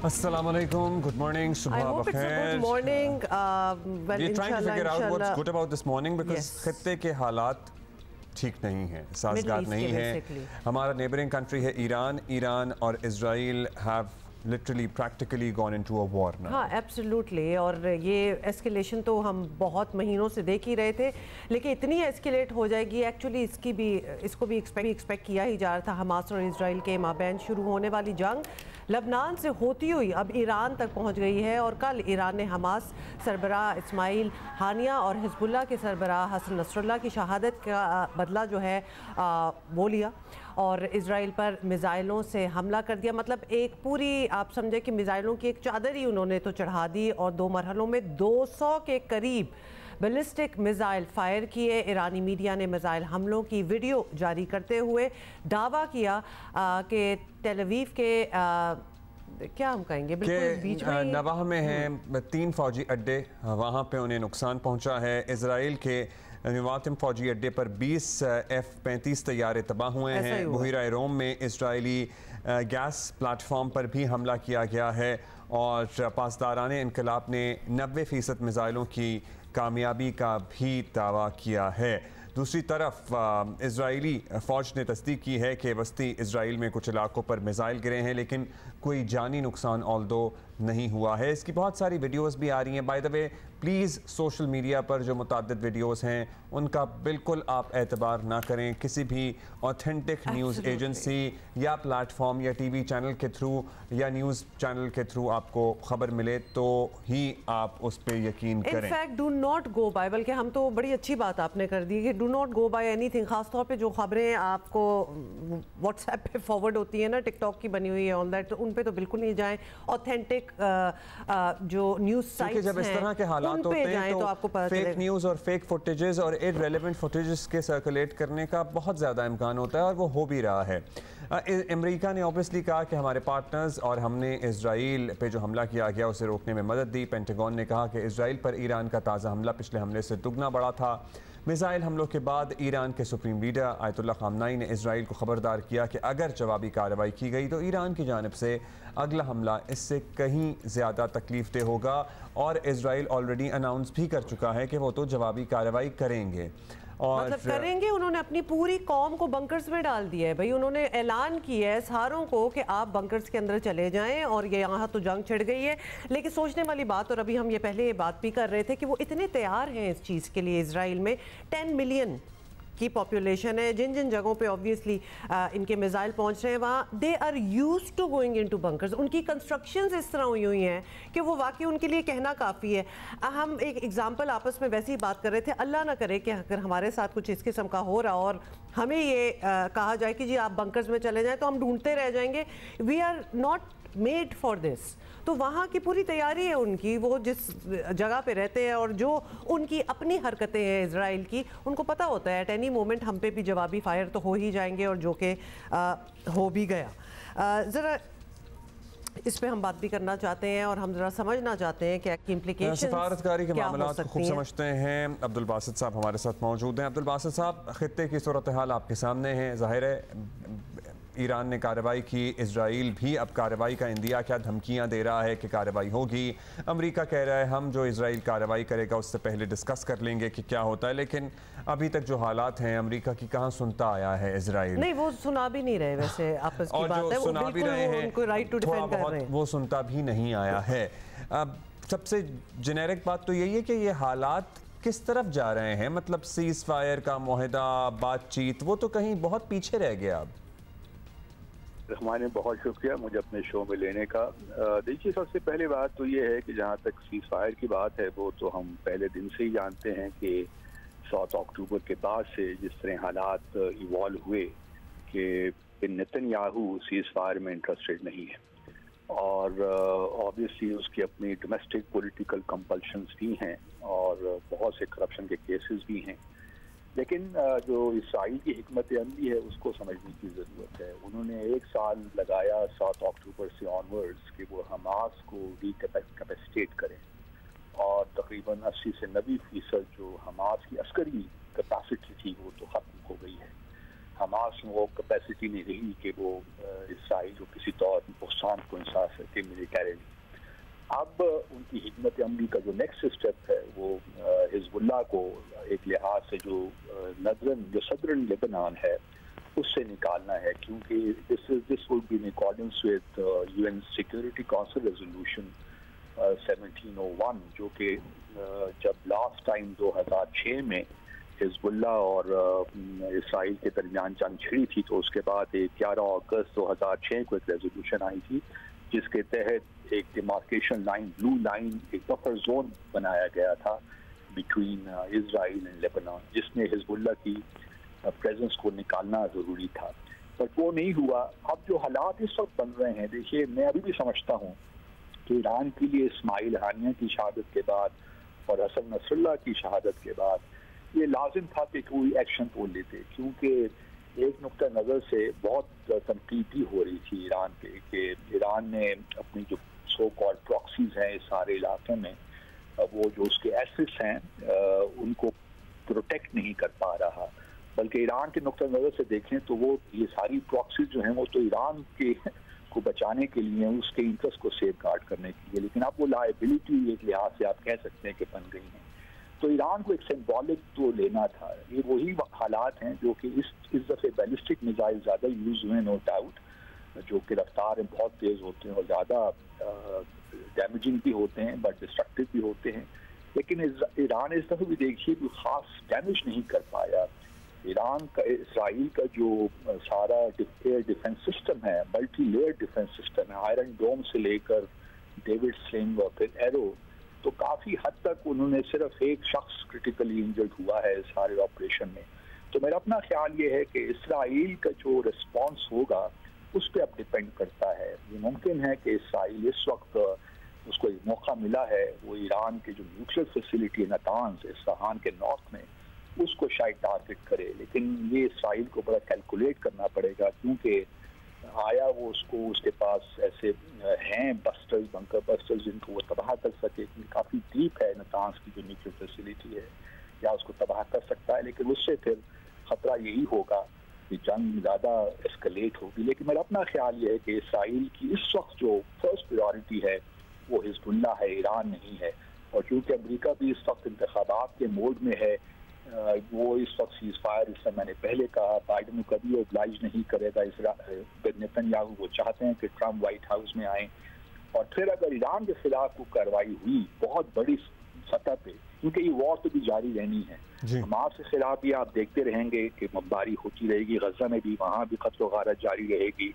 Assalamualaikum, good morning, I hope it's a good morning. We're trying to figure out what's good about this morning because खत्ते के हालात ठीक नहीं हैं, साजगार नहीं हैं। हमारा नेबरिंग कंट्री है ईरान और Israel have literally practically gone into a war now. हाँ, absolutely. और ये एस्केलेशन तो हम बहुत महीनों से देख ही रहे थे, लेकिन इतनी एस्केलेट हो जाएगी एक्चुअली इसको भी एक्सपेक्ट किया ही जा रहा था। हमास और इजराइल के माबैन शुरू होने वाली जंग लबनान से होती हुई अब ईरान तक पहुंच गई है और कल ईरान ने हमास सरबराह इस्माइल हानिया और हिजबुल्लाह के सरबराह हसन नसरुल्लाह की शहादत का बदला जो है वो लिया और इजराइल पर मिज़ाइलों से हमला कर दिया। मतलब एक पूरी आप समझे कि मिज़ाइलों की एक चादर ही उन्होंने तो चढ़ा दी और 2 मरहलों में 200 के करीब बैलिस्टिक मिज़ाइल फायर किए। ईरानी मीडिया ने मिज़ाइल हमलों की वीडियो जारी करते हुए दावा किया कि तेल अवीव के क्या हम कहेंगे बिल्कुल बीच में नवाह में हैं 3 फौजी अड्डे, वहाँ पे उन्हें नुकसान पहुँचा है। इजराइल के नवातिम फौजी अड्डे पर 20 F-35 तैयारे तबाह हुए हैं। बुहिरा रोम में इजरायली गैस प्लेटफॉर्म पर भी हमला किया गया है और पासदारान इनकलाब ने 90% मिज़ाइलों की कामयाबी का भी दावा किया है। दूसरी तरफ इजरायली फ़ौज ने तस्दीक की है कि वस्ती इजराइल में कुछ इलाकों पर मिज़ाइल गिरे हैं, लेकिन कोई जानी नुकसान ऑल्दो नहीं हुआ है। इसकी बहुत सारी वीडियोस भी आ रही हैं। By the way please social media पर जो मुताद्दिद वीडियोस हैं उनका बिल्कुल आप एतबार ना करें। किसी भी ऑथेंटिक न्यूज़ एजेंसी या प्लेटफॉर्म या टीवी चैनल के थ्रू या न्यूज़ चैनल के थ्रू आपको ख़बर मिले तो ही आप उस पर यकीन करें। In fact do not go by, बल्कि हम तो बड़ी अच्छी बात आपने कर दी कि do not go by anything. ख़ासतौर पे जो ख़बरें आपको व्हाट्सएप पे फॉरवर्ड होती है ना, टिकटॉक की बनी हुई है ऑल दैट, तो उन पे तो बिल्कुल नहीं जाएं। ऑथेंटिक जो न्यूज़ साइट्स जब इस तरह के हालात होते हैं तो आपको पता फेक न्यूज़ और फेक फुटेजेस और इररेलेवेंट फुटेजेस के सर्कुलेट करने का बहुत ज़्यादा इम्कान होता है और वो हो भी रहा है। अमेरिका ने ऑब्वियसली कहा कि हमारे पार्टनर्स और हमने इजराइल पे जो हमला किया गया उसे रोकने में मदद दी। पेंटागन ने कहा कि इजराइल पर ईरान का ताज़ा हमला पिछले हमले से दुगना बड़ा था। मिसाइल हमलों के बाद ईरान के सुप्रीम लीडर आयतुल्लाह ख़ामनेई ने इजराइल को ख़बरदार किया कि अगर जवाबी कार्रवाई की गई तो ईरान की जानिब से अगला हमला इससे कहीं ज़्यादा तकलीफ दे होगा और इजराइल ऑलरेडी अनाउंस भी कर चुका है कि वो तो जवाबी कार्रवाई करेंगे और मतलब करेंगे। उन्होंने अपनी पूरी कौम को बंकर्स में डाल दिया है भाई। उन्होंने ऐलान किया है सारों को कि आप बंकर्स के अंदर चले जाएं और ये यहाँ तो जंग छिड़ गई है। लेकिन सोचने वाली बात, और अभी हम ये पहले ये बात भी कर रहे थे कि वो इतने तैयार हैं इस चीज़ के लिए। इजराइल में 10 मिलियन की पॉपुलेशन है। जिन जिन जगहों पे ऑब्वियसली इनके मिसाइल पहुंच रहे हैं वहाँ they are used to going into bunkers. उनकी कंस्ट्रक्शंस इस तरह हुई हैं कि वो वाकई उनके लिए कहना काफ़ी है। हम एक एग्जांपल आपस में वैसे ही बात कर रहे थे, अल्लाह ना करे कि अगर हमारे साथ कुछ इस किस्म का हो रहा और हमें ये कहा जाए कि जी आप बंकर्स में चले जाएँ, तो हम ढूंढते रह जाएंगे। We are not made for this. तो वहाँ की पूरी तैयारी है उनकी, वो जिस जगह पे रहते हैं और जो उनकी अपनी हरकतें हैं इजराइल की, उनको पता होता है एट एनी मोमेंट हम पे भी जवाबी फायर तो हो ही जाएंगे और जो कि हो भी गया। ज़रा इस पे हम बात भी करना चाहते हैं और हम जरा समझना चाहते हैं कि इम्प्लीकेशंस सफारतकारी के मामलात को खूब समझते हैं। अब्दुल बासित साहब हमारे साथ मौजूद हैं। अब्दुल बासित साहब, खित्ते की सूरत हाल आपके सामने है। ज़ाहिर है ईरान ने कार्रवाई की, इजराइल भी अब कार्रवाई का इंदिया क्या धमकियां दे रहा है कि कार्रवाई होगी। अमेरिका कह रहा है हम जो इजराइल कार्रवाई करेगा उससे पहले डिस्कस कर लेंगे कि क्या होता है। लेकिन अभी तक जो हालात हैं अमेरिका की कहाँ सुनता आया है इजराइल। नहीं, वो सुना भी नहीं रहे वैसे आपस की बात है, सुना भी रहे हैं, उनको राइट टू डिफेंड कर रहे हैं, वो सुनता भी नहीं आया है। अब सबसे जेनेरिक बात तो यही है कि ये हालात किस तरफ जा रहे हैं। मतलब सीज फायर का मुआहदा, बातचीत, वो तो कहीं बहुत पीछे रह गया। अब रहमान ने बहुत शुक्रिया मुझे अपने शो में लेने का। देखिए, सबसे पहले बात तो ये है कि जहाँ तक सीज फायर की बात है वो तो हम पहले दिन से ही जानते हैं कि 7 अक्टूबर के बाद से जिस तरह हालात इवॉल्व हुए कि नेतन्याहू सीज फायर में इंटरेस्टेड नहीं है और ऑब्वियसली उसकी अपनी डोमेस्टिक पॉलिटिकल कंपल्शंस भी हैं और बहुत से करप्शन के केसेस भी हैं। लेकिन जो इसराइल की हिकमत अमली है उसको समझने की ज़रूरत है। उन्होंने 1 साल लगाया 7 अक्टूबर से ऑनवर्ड्स कि वो हमास को रिकैपेसिटेट करें और तकरीबन 80 से 90% जो हमास की अस्करी कैपेसिटी थी वो तो ख़त्म हो गई है। हमास में वो कैपेसिटी नहीं रही कि वो इसराइल को किसी तौर नुकसान को इंसाफ सके मिलिटरीली। अब उनकी हिकमत अमली का जो नेक्स्ट स्टेप है वो हिजबुल्लाह को एक लिहाज से जो सदरन लेबनान है उससे निकालना है, क्योंकि this would be in accordance with UN security council resolution 1701, जो कि जब लास्ट टाइम 2006 में हिजबुल्लाह और इसराइल के दरमियान जंग छिड़ी थी, तो उसके बाद 11 अगस्त 2006 को एक रेजोल्यूशन आई थी जिसके तहत एक डिमार्केशन लाइन, ब्लू लाइन, एक बफर जोन बनाया गया था बिटवीन इसराइल एंड लेबनान, जिसमें हिजबुल्लाह की प्रेजेंस को निकालना ज़रूरी था, बट वो नहीं हुआ। अब जो हालात इस वक्त बन रहे हैं, देखिए मैं अभी भी समझता हूँ कि ईरान के लिए इस्माइल हानिया की शहादत के बाद और हसन नसरुल्लाह की शहादत के बाद ये लाजिम था कि कोई एक्शन तो लेते, क्योंकि एक नुक्ता नज़र से बहुत तनकीद भी हो रही थी ईरान पे कि ईरान ने अपनी जो सो कॉल्ड प्रॉक्सीज हैं इस सारे इलाके में, वो जो उसके एसेट्स हैं उनको प्रोटेक्ट नहीं कर पा रहा, बल्कि ईरान के नुक्ता नज़र से देखें तो वो ये सारी प्रॉक्सीज जो हैं वो तो ईरान के को बचाने के लिए, उसके इंटरेस्ट को सेफ गार्ड करने के लिए, लेकिन अब वो लायबिलिटी एक लिहाज से आप कह सकते हैं कि बन गई हैं। तो ईरान को एक सिंबॉलिक तो लेना था। ये वही हालात हैं जो कि इस दफ़े बैलिस्टिक मिसाइल ज़्यादा यूज़ हुए, नो डाउट, जो कि रफ्तार में बहुत तेज़ होते हैं और ज़्यादा डैमेजिंग भी होते हैं बट डिस्ट्रक्टिव भी होते हैं, लेकिन ईरान इस दफ़े भी देखिए कोई ख़ास डैमेज नहीं कर पाया। ईरान का इसराइल का जो सारा एयर डिफेंस सिस्टम है, मल्टी लेयर डिफेंस सिस्टम है, आयरन डोम से लेकर डेविड स्लिंग और फिर एरो, तो काफ़ी हद तक उन्होंने सिर्फ एक शख्स क्रिटिकली इंजर्ड हुआ है इस सारे ऑपरेशन में। तो मेरा अपना ख्याल ये है कि इसराइल का जो रिस्पॉन्स होगा उस पर अब डिपेंड करता है। ये मुमकिन है कि इसराइल इस वक्त उसको एक मौका मिला है, वो ईरान के जो न्यूक्लियर फैसिलिटी है नातांज इस्फहान के नॉर्थ में, उसको शायद टारगेट करे, लेकिन ये इसराइल को बड़ा कैलकुलेट करना पड़ेगा, क्योंकि आया वो उसके पास ऐसे हैं बस्टर्स, बंकर बस्टर्स, जिनको वो तबाह कर सके, काफ़ी डीप है नातांज की जो न्यूक्लियर फैसिलिटी है, या उसको तबाह कर सकता है, लेकिन उससे फिर ख़तरा यही होगा कि जंग ज़्यादा एस्केलेट होगी। लेकिन मेरा अपना ख्याल ये है कि इसराइल की इस वक्त जो फर्स्ट प्रायोरिटी है वो हिजबुल्लाह है, ईरान नहीं है, और क्योंकि अमेरिका भी इस वक्त इंतखाबात के मोड में है, वो इस वक्त सीज फायर, इससे मैंने पहले कहा, बाइडन को कभी ओब्लाइज नहीं करेगा नेतन्याहू। वो चाहते हैं कि ट्रम्प व्हाइट हाउस में आए, और फिर अगर ईरान के खिलाफ कोई कार्रवाई हुई बहुत बड़ी सतह पे, क्योंकि ये वॉर तो भी जारी रहनी है, हमास के खिलाफ भी आप देखते रहेंगे कि बमबारी होती रहेगी, गजा में भी, वहाँ भी कत्ल गारत जारी रहेगी,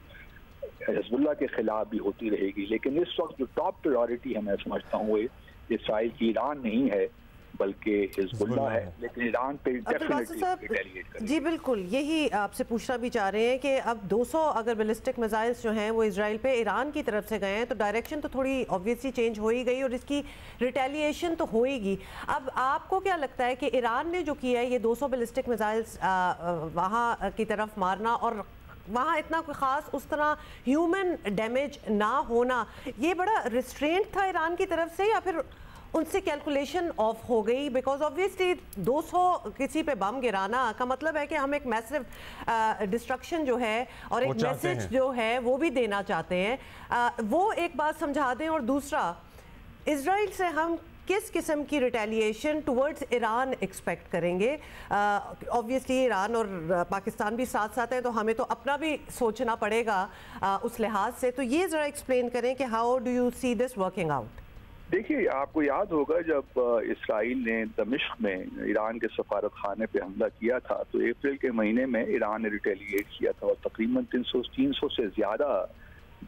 हिजबुल्लाह के खिलाफ भी होती रहेगी, लेकिन इस वक्त जो टॉप प्रायोरिटी है मैं समझता हूँ इसराइल की ईरान नहीं है बल्कि हिजबुल्लाह है, लेकिन ईरान पे डेफिनेटली रिटेलिएट करेगा। जी बिल्कुल, यही आपसे पूछना भी चाह रहे हैं कि अब 200 अगर बैलिस्टिक मिसाइल्स जो हैं वो इजराइल पे ईरान की तरफ से गए हैं, तो डायरेक्शन तो थोड़ी ऑब्वियसली चेंज हो ही गई और इसकी रिटेलिएशन तो होएगी। अब आपको क्या लगता है कि ईरान ने जो किया है ये 200 बैलिस्टिक मिसाइल्स वहाँ की तरफ मारना और वहाँ इतना कोई ख़ास उस तरह ह्यूमन डैमेज ना होना, ये बड़ा रिस्ट्रेंट था ईरान की तरफ से, या फिर उनसे कैलकुलेशन ऑफ हो गई? बिकॉज ऑब्वियसली 200 किसी पे बम गिराना का मतलब है कि हम एक मैसिव डिस्ट्रक्शन जो है और एक मैसेज जो है वो भी देना चाहते हैं। वो एक बात समझा दें, और दूसरा इजराइल से हम किस किस्म की रिटेलिएशन टुवर्ड्स ईरान एक्सपेक्ट करेंगे? ऑब्वियसली ईरान और पाकिस्तान भी साथ साथ हैं, तो हमें तो अपना भी सोचना पड़ेगा उस लिहाज से। तो ये ज़रा एक्सप्लेन करें कि how do you see this working out? देखिए, आपको याद होगा जब इसराइल ने दमिश्क में ईरान के सफारत खाने पे हमला किया था, तो अप्रैल के महीने में ईरान ने रिटेलिएट किया था और तकरीबन 300 से ज़्यादा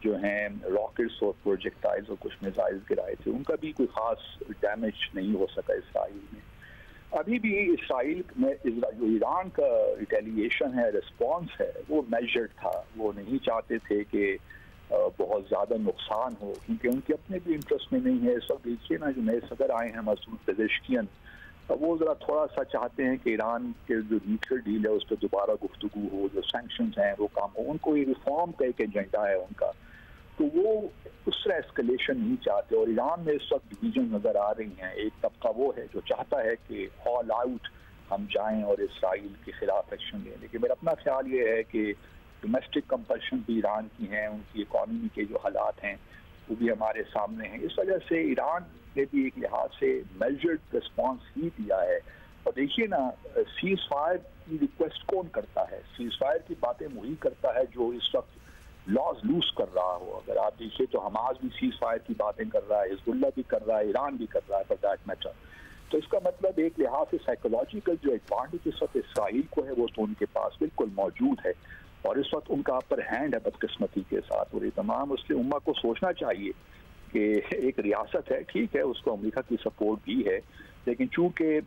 जो हैं रॉकेट्स और प्रोजेक्टाइल्स और कुछ मिसाइल्स गिराए थे। उनका भी कोई ख़ास डैमेज नहीं हो सका इसराइल में। अभी भी इसराइल में जो ईरान का रिटेलिएशन है, रिस्पॉन्स है, वो मेजर्ड था। वो नहीं चाहते थे कि बहुत ज़्यादा नुकसान हो, क्योंकि उनके अपने भी इंटरेस्ट में नहीं है। इस वक्त देखिए ना, जो नए सदर आए हैं मसूद पेजेश्कियन, वो ज़रा थोड़ा सा चाहते हैं कि ईरान के जो न्यूक्लियर डील है उस पर दोबारा गुफ्तगू हो, जो सैंक्शंस हैं वो काम हो। उनको ये रिफॉर्म का एक एजेंडा है उनका, तो वो उस तरह एस्केलेशन नहीं चाहते। और ईरान में इस वक्त डिवीजन नज़र आ रही हैं। एक तबका वो है जो चाहता है कि ऑल आउट हम जाएं और इसराइल के खिलाफ एक्शन लें। लेकिन मेरा अपना ख्याल ये है कि डोमेस्टिक कंपल्शन भी ईरान की हैं, उनकी इकॉनमी के जो हालात हैं वो भी हमारे सामने हैं। इस वजह से ईरान ने भी एक लिहाज से मेजर्ड रिस्पॉन्स ही दिया है। और देखिए ना, सीज फायर की रिक्वेस्ट कौन करता है? सीज फायर की बातें वही करता है जो इस वक्त लॉज लूज कर रहा हो। अगर आप देखिए तो हमास भी सीज फायर की बातें कर रहा है, हिजबुल्लाह भी कर रहा है, ईरान भी कर रहा है फॉर दैट मैटर। तो इसका मतलब एक लिहाज से साइकोलॉजिकल जो एडवांटेज इस वक्त इसराइल को है वो तो उनके पास बिल्कुल मौजूद है, और इस वक्त उनका अपर हैंड है बदकिस्मती के साथ। और ये तमाम मुस्लिम उम्मा को सोचना चाहिए कि एक रियासत है, ठीक है, उसको अमेरिका की सपोर्ट भी है, लेकिन चूंकि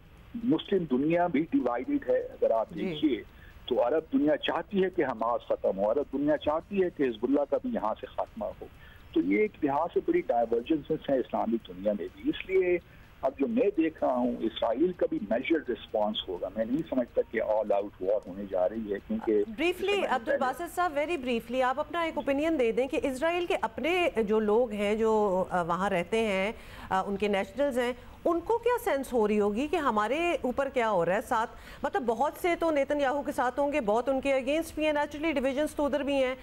मुस्लिम दुनिया भी डिवाइडेड है। अगर आप देखिए तो अरब दुनिया चाहती है कि हमास खत्म हो, अरब दुनिया चाहती है कि हिजबुल्लाह का भी यहाँ से खात्मा हो। तो ये एक लिहाज से बड़ी डाइवर्जेंसेस है इस्लामिक दुनिया में भी। इसलिए अब जो मैं देख रहा हूँ, इसराइल का भी मेजर्ड रिस्पांस होगा। मैं नहीं समझता कि ऑल आउट वॉर होने जा रही है, क्योंकि ब्रीफली अब्दुल बासित साहब, वेरी ब्रीफली आप अपना एक ओपिनियन दे दें कि इसराइल के अपने जो लोग हैं जो वहाँ रहते हैं, उनके नेशनल्स हैं, उनको क्या सेंस हो रही होगी कि हमारे ऊपर क्या हो रहा है साथ? मतलब बहुत से तो नेतन्याहू के साथ होंगे, बहुत उनके अगेंस्ट भी हैं, नेचुरली डिविजन्स तो उधर भी हैं।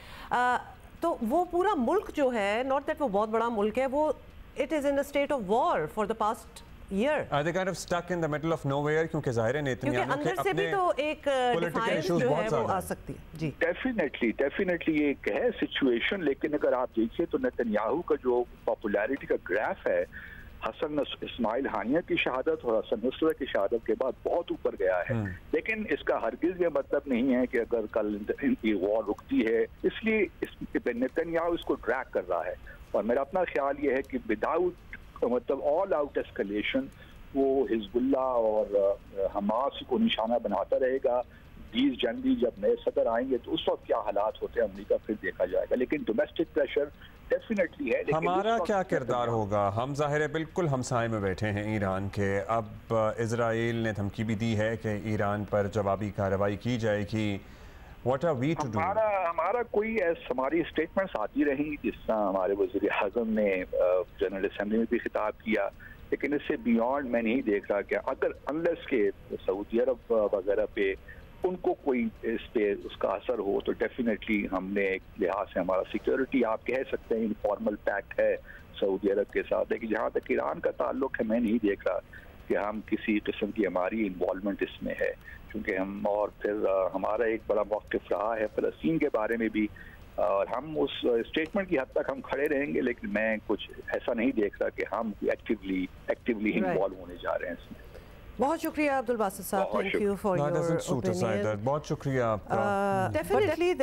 तो वो पूरा मुल्क जो है, नॉट दैट वो बहुत बड़ा मुल्क है, वो it is in a state of war for the past year. Are they kind of stuck in the middle of nowhere? क्योंकि जाहिर है नेतन्याहू के अंदर से भी तो एक डिफाइंस जो है वो आ सकती है। जी, डेफिनेटली एक है सिचुएशन। लेकिन अगर आप देखिए तो नेतन्याहू का जो पॉपुलैरिटी का ग्राफ है, हसन इस्माइल हानिया की शहादत और हसन नसरत की शहादत के बाद बहुत ऊपर गया है। लेकिन इसका हरगिज ये मतलब नहीं है कि अगर कल इनकी वॉर रुकती है, इसलिए नेतन्याहू इसको ड्रैग कर रहा है। और मेरा अपना ख्याल ये है कि विदाउट मतलब ऑल आउट एस्केलेशन वो हिजबुल्लाह और हमास को निशाना बनाता रहेगा। 20 जनवरी जब नए सदर आएंगे तो उस वक्त क्या हालात होते हैं अमेरिका फिर देखा जाएगा। लेकिन डोमेस्टिक प्रेशर डेफिनेटली है। हमारा क्या किरदार होगा? हम जाहिर है बिल्कुल हमसाए में बैठे हैं ईरान के। अब इजराइल ने धमकी भी दी है कि ईरान पर जवाबी कार्रवाई की जाएगी। What are we to do? हमारा कोई हमारी स्टेटमेंट्स आती रहेंगी, जिस तरह हमारे वज़ीर आज़म ने जनरल असेंबली में भी खिताब किया। लेकिन इससे बियॉन्ड मैं नहीं देख रहा कि अगर अनलेस के सऊदी अरब वगैरह पे उनको कोई इस पे उसका असर हो, तो डेफिनेटली हमने एक लिहाज से हमारा सिक्योरिटी आप कह सकते हैं इनफॉर्मल पैक्ट है सऊदी अरब के साथ। लेकिन जहाँ तक ईरान का ताल्लुक है, मैं नहीं देख रहा कि हम किसी किस्म की हमारी इन्वॉल्वमेंट इसमें है, क्योंकि हम और फिर हमारा एक बड़ा मौक़िफ़ रहा है फ़लस्तीन के बारे में भी, और हम उस स्टेटमेंट की हद तक हम खड़े रहेंगे। लेकिन मैं कुछ ऐसा नहीं देख रहा कि हम एक्टिवली इन्वॉल्व होने जा रहे हैं इसमें। बहुत शुक्रिया अब्दुल बासित साहब, thank you for your opinion. बहुत शुक्रिया आपका। Definitely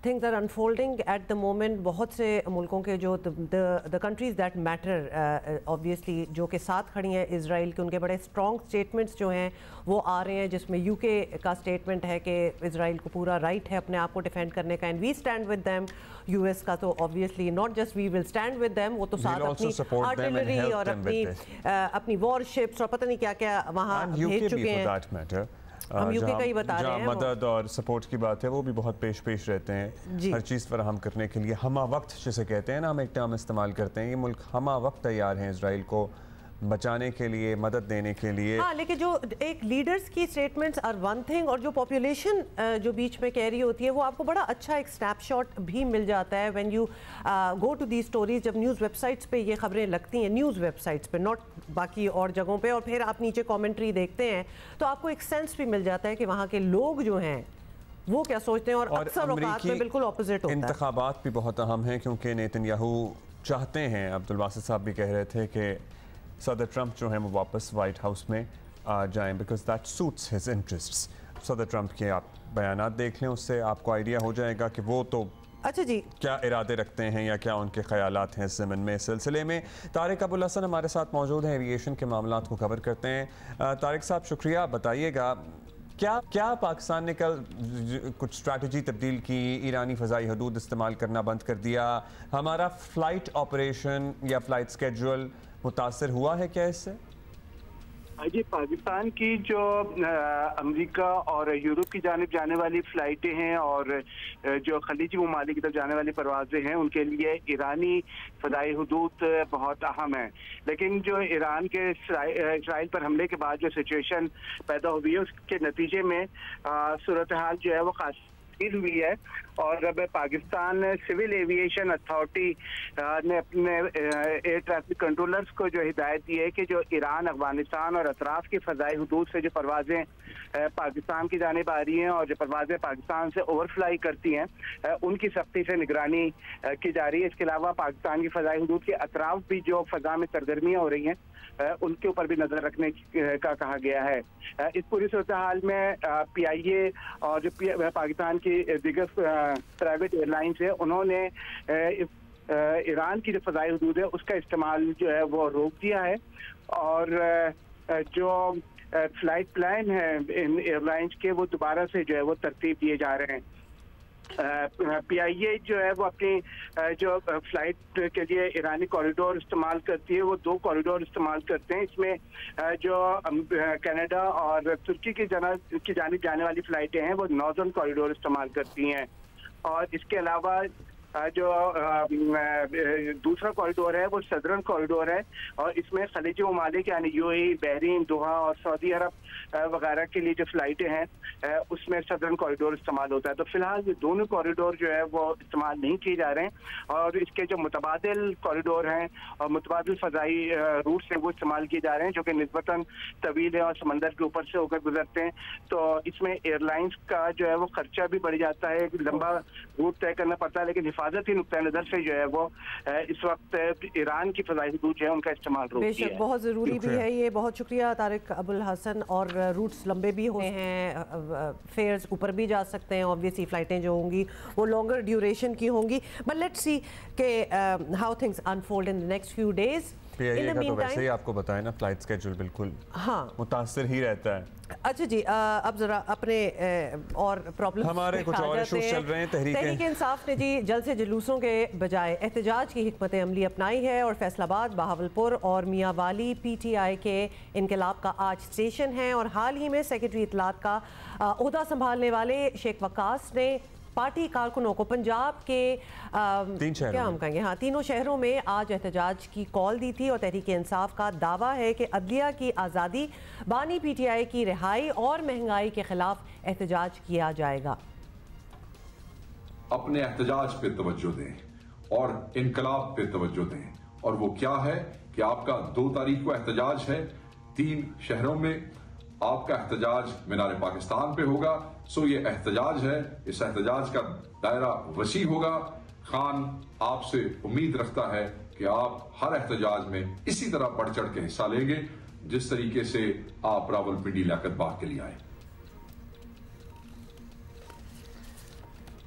things are unfolding at the moment. बहुत से मुल्कों के जो the countries that matter obviously जो के साथ खड़ी हैं इजराइल के, उनके बड़े स्ट्रॉन्ग स्टेटमेंट्स जो हैं वो आ रहे हैं, जिसमें यूके का स्टेटमेंट है कि इजराइल को पूरा राइट है अपने आप को डिफेंड करने का, and we stand with them. US का तो obviously not just we will stand with them, वो तो साथ अपनी आर्टिलरी और अपनी वॉरशिप्स और पता नहीं क्या क्या वहाँ भेज चुके हैं। हम यूके का ही बता रहे हैं। मदद और सपोर्ट की बात है, वो भी बहुत पेश रहते हैं हर चीज़ फराहम करने के लिए। हमा वक्त जिसे कहते हैं ना, हम एक टर्म इस्तेमाल करते हैं, ये मुल्क हमा वक्त तैयार है इजराइल को बचाने के लिए, मदद देने के लिए। हाँ, लेकिन जो एक लीडर्स की स्टेटमेंट्स आर वन थिंग, और जो पॉपुलेशन जो बीच में कह रही होती है वो आपको बड़ा अच्छा एक स्नैपशॉट भी मिल जाता है when you go to the stories. जब न्यूज़ वेबसाइट्स पे ये खबरें लगती हैं, न्यूज़ वेबसाइट्स पे, नॉट बाकी और जगहों पे, और फिर आप नीचे कॉमेंट्री देखते हैं तो आपको एक सेंस भी मिल जाता है कि वहाँ के लोग जो हैं वो क्या सोचते हैं, और अक्सर औकात में बिल्कुल ऑपोजिट होता है। इंतखाबात भी बहुत अहम हैं, क्योंकि नेतन्याहू चाहते हैं, अब्दुल बासित साहब भी कह रहे थे कि सदर ट्रंप जो हैं वो वापस वाइट हाउस में आ जाएं, because that suits his interests. सदर ट्रंप के आप बयानात देख लें, उससे आपको आइडिया हो जाएगा कि वो तो अच्छा जी क्या इरादे रखते हैं या क्या उनके ख्यालात हैं इस ज़मीन में। इस सिलसिले में तारिक अबुल हसन हमारे साथ मौजूद हैं, एविएशन के मामलात को कवर करते हैं। तारिक साहब शुक्रिया, बताइएगा क्या पाकिस्तान ने कल कुछ स्ट्रैटेजी तब्दील की, ईरानी फ़ज़ाई हदूद इस्तेमाल करना बंद कर दिया, हमारा फ़्लाइट ऑपरेशन या फ़्लाइट स्केड्यूल मुतासर हुआ है क्या इससे? जी, पाकिस्तान की जो अमेरिका और यूरोप की जानिब जाने वाली फ़्लाइटें हैं और जो खलीजी ममालिक की तरफ जाने वाली परवाज़ें हैं, उनके लिए ईरानी फ़दाई हुदूद बहुत अहम है। लेकिन जो ईरान के इसराइल पर हमले के बाद जो सिचुएशन पैदा हुई है, उसके नतीजे में सूरत हाल जो है वो खास हुई है। और अब पाकिस्तान सिविल एविएशन अथॉरिटी ने अपने एयर ट्रैफिक कंट्रोलर्स को जो हिदायत दी है कि जो ईरान, अफगानिस्तान और अतराफ की फ़ज़ाई हुदूद से जो परवाज़ें पाकिस्तान की जानिब आ रही हैं और जो परवाज़ें पाकिस्तान से ओवरफ्लाई करती हैं, उनकी सख्ती से निगरानी की जा रही है। इसके अलावा पाकिस्तान की फ़ज़ाई हुदूद के अतराफ भी जो फ़ज़ा में सरगर्मियाँ हो रही हैं, उनके ऊपर भी नजर रखने का कहा गया है। इस पूरी सूरत हाल में PIA और जो पाकिस्तान की दिगर प्राइवेट एयरलाइंस है, उन्होंने ईरान की जो फ़ज़ाई हुदूद है उसका इस्तेमाल जो है वो रोक दिया है। और जो फ्लाइट प्लान है इन एयरलाइंस के, वो दोबारा से जो है वो तरतीब दिए जा रहे हैं। PIA जो है वो अपनी जो फ्लाइट के लिए ईरानी कॉरिडोर इस्तेमाल करती है, वो 2 कॉरिडोर इस्तेमाल करते हैं। इसमें जो कनाडा और तुर्की की जानिब जाने वाली फ्लाइटें हैं वो नॉर्दर्न कॉरिडोर इस्तेमाल करती हैं। और इसके अलावा जो दूसरा कॉरिडोर है वो सदर्न कॉरिडोर है, और इसमें खलीजी ममालिक यानी UAE, बहरीन, दोहा और सऊदी अरब वगैरह के लिए जो फ्लाइटें हैं उसमें सदर्न कॉरिडोर इस्तेमाल होता है। तो फिलहाल ये दोनों कॉरिडोर जो है वो इस्तेमाल नहीं किए जा रहे हैं, और इसके जो मुतबादिल कॉरिडोर हैं और मुतबादिल फ़ज़ाई रूट हैं वो इस्तेमाल किए जा रहे हैं, जो कि निस्बतन तवील है और समंदर के ऊपर से होकर गुजरते हैं। तो इसमें एयरलाइंस का जो है वो खर्चा भी बढ़ जाता है, लंबा रूट तय करना पड़ता है। लेकिन हिफाजती नुक्ता नज़र से जो है वो इस वक्त ईरान की फ़ज़ाई हुदूद जो है उनका इस्तेमाल रोक दिया है। बहुत ज़रूरी भी है ये। बहुत शुक्रिया तारिक अबुल हसन। और रूट्स लंबे भी हुए हैं, फेयर्स ऊपर भी जा सकते हैं, ऑब्वियसली फ़्लाइटें जो होंगी वो लॉन्गर ड्यूरेशन की होंगी। बट लेट्स सी के how things unfold in the next few days. PIA का तो वैसे ही आपको बताया ना, फ्लाइट स्केड्यूल बिल्कुल मुतासिर ही रहता है। अच्छा जी, अब जरा अपने और प्रॉब्लम हमारे कुछ और इशूज चल रहे हैं। तहरीक इंसाफ ने जी जल्द से जुलूसों के बजाय एहतजाज की हिकमत अमली अपनाई है, और फैसलाबाद, बहावलपुर और मियांवाली PTI के इनकलाब का आज स्टेशन है। और हाल ही में सेक्रेटरी इत्तलात का ओहदा संभालने वाले शेख वकास ने पार्टी कारकुनों को पंजाब के तीनों शहरों में आज एहतजाज की कॉल दी थी। और तहरीक इंसाफ का दावा है कि अदलिया की आज़ादी, बानी PTI की रिहाई और महंगाई के खिलाफ एहतजाज किया जाएगा। अपने एहतजाज पे तवज्जो दें और इनकलाब पे तवज्जो दें, और वो क्या है कि आपका 2 तारीख को एहतजाज है 3 शहरों में। आपका एहतजाज मीनार पाकिस्तान पे होगा। सो ये एहतजाज है, इस एहतजाज का दायरा वसी होगा। खान आपसे उम्मीद रखता है कि आप हर एहतजाज में इसी तरह बढ़ चढ़ के हिस्सा लेंगे जिस तरीके से आप रावलपिंडी लियाकत बाग के लिए आए।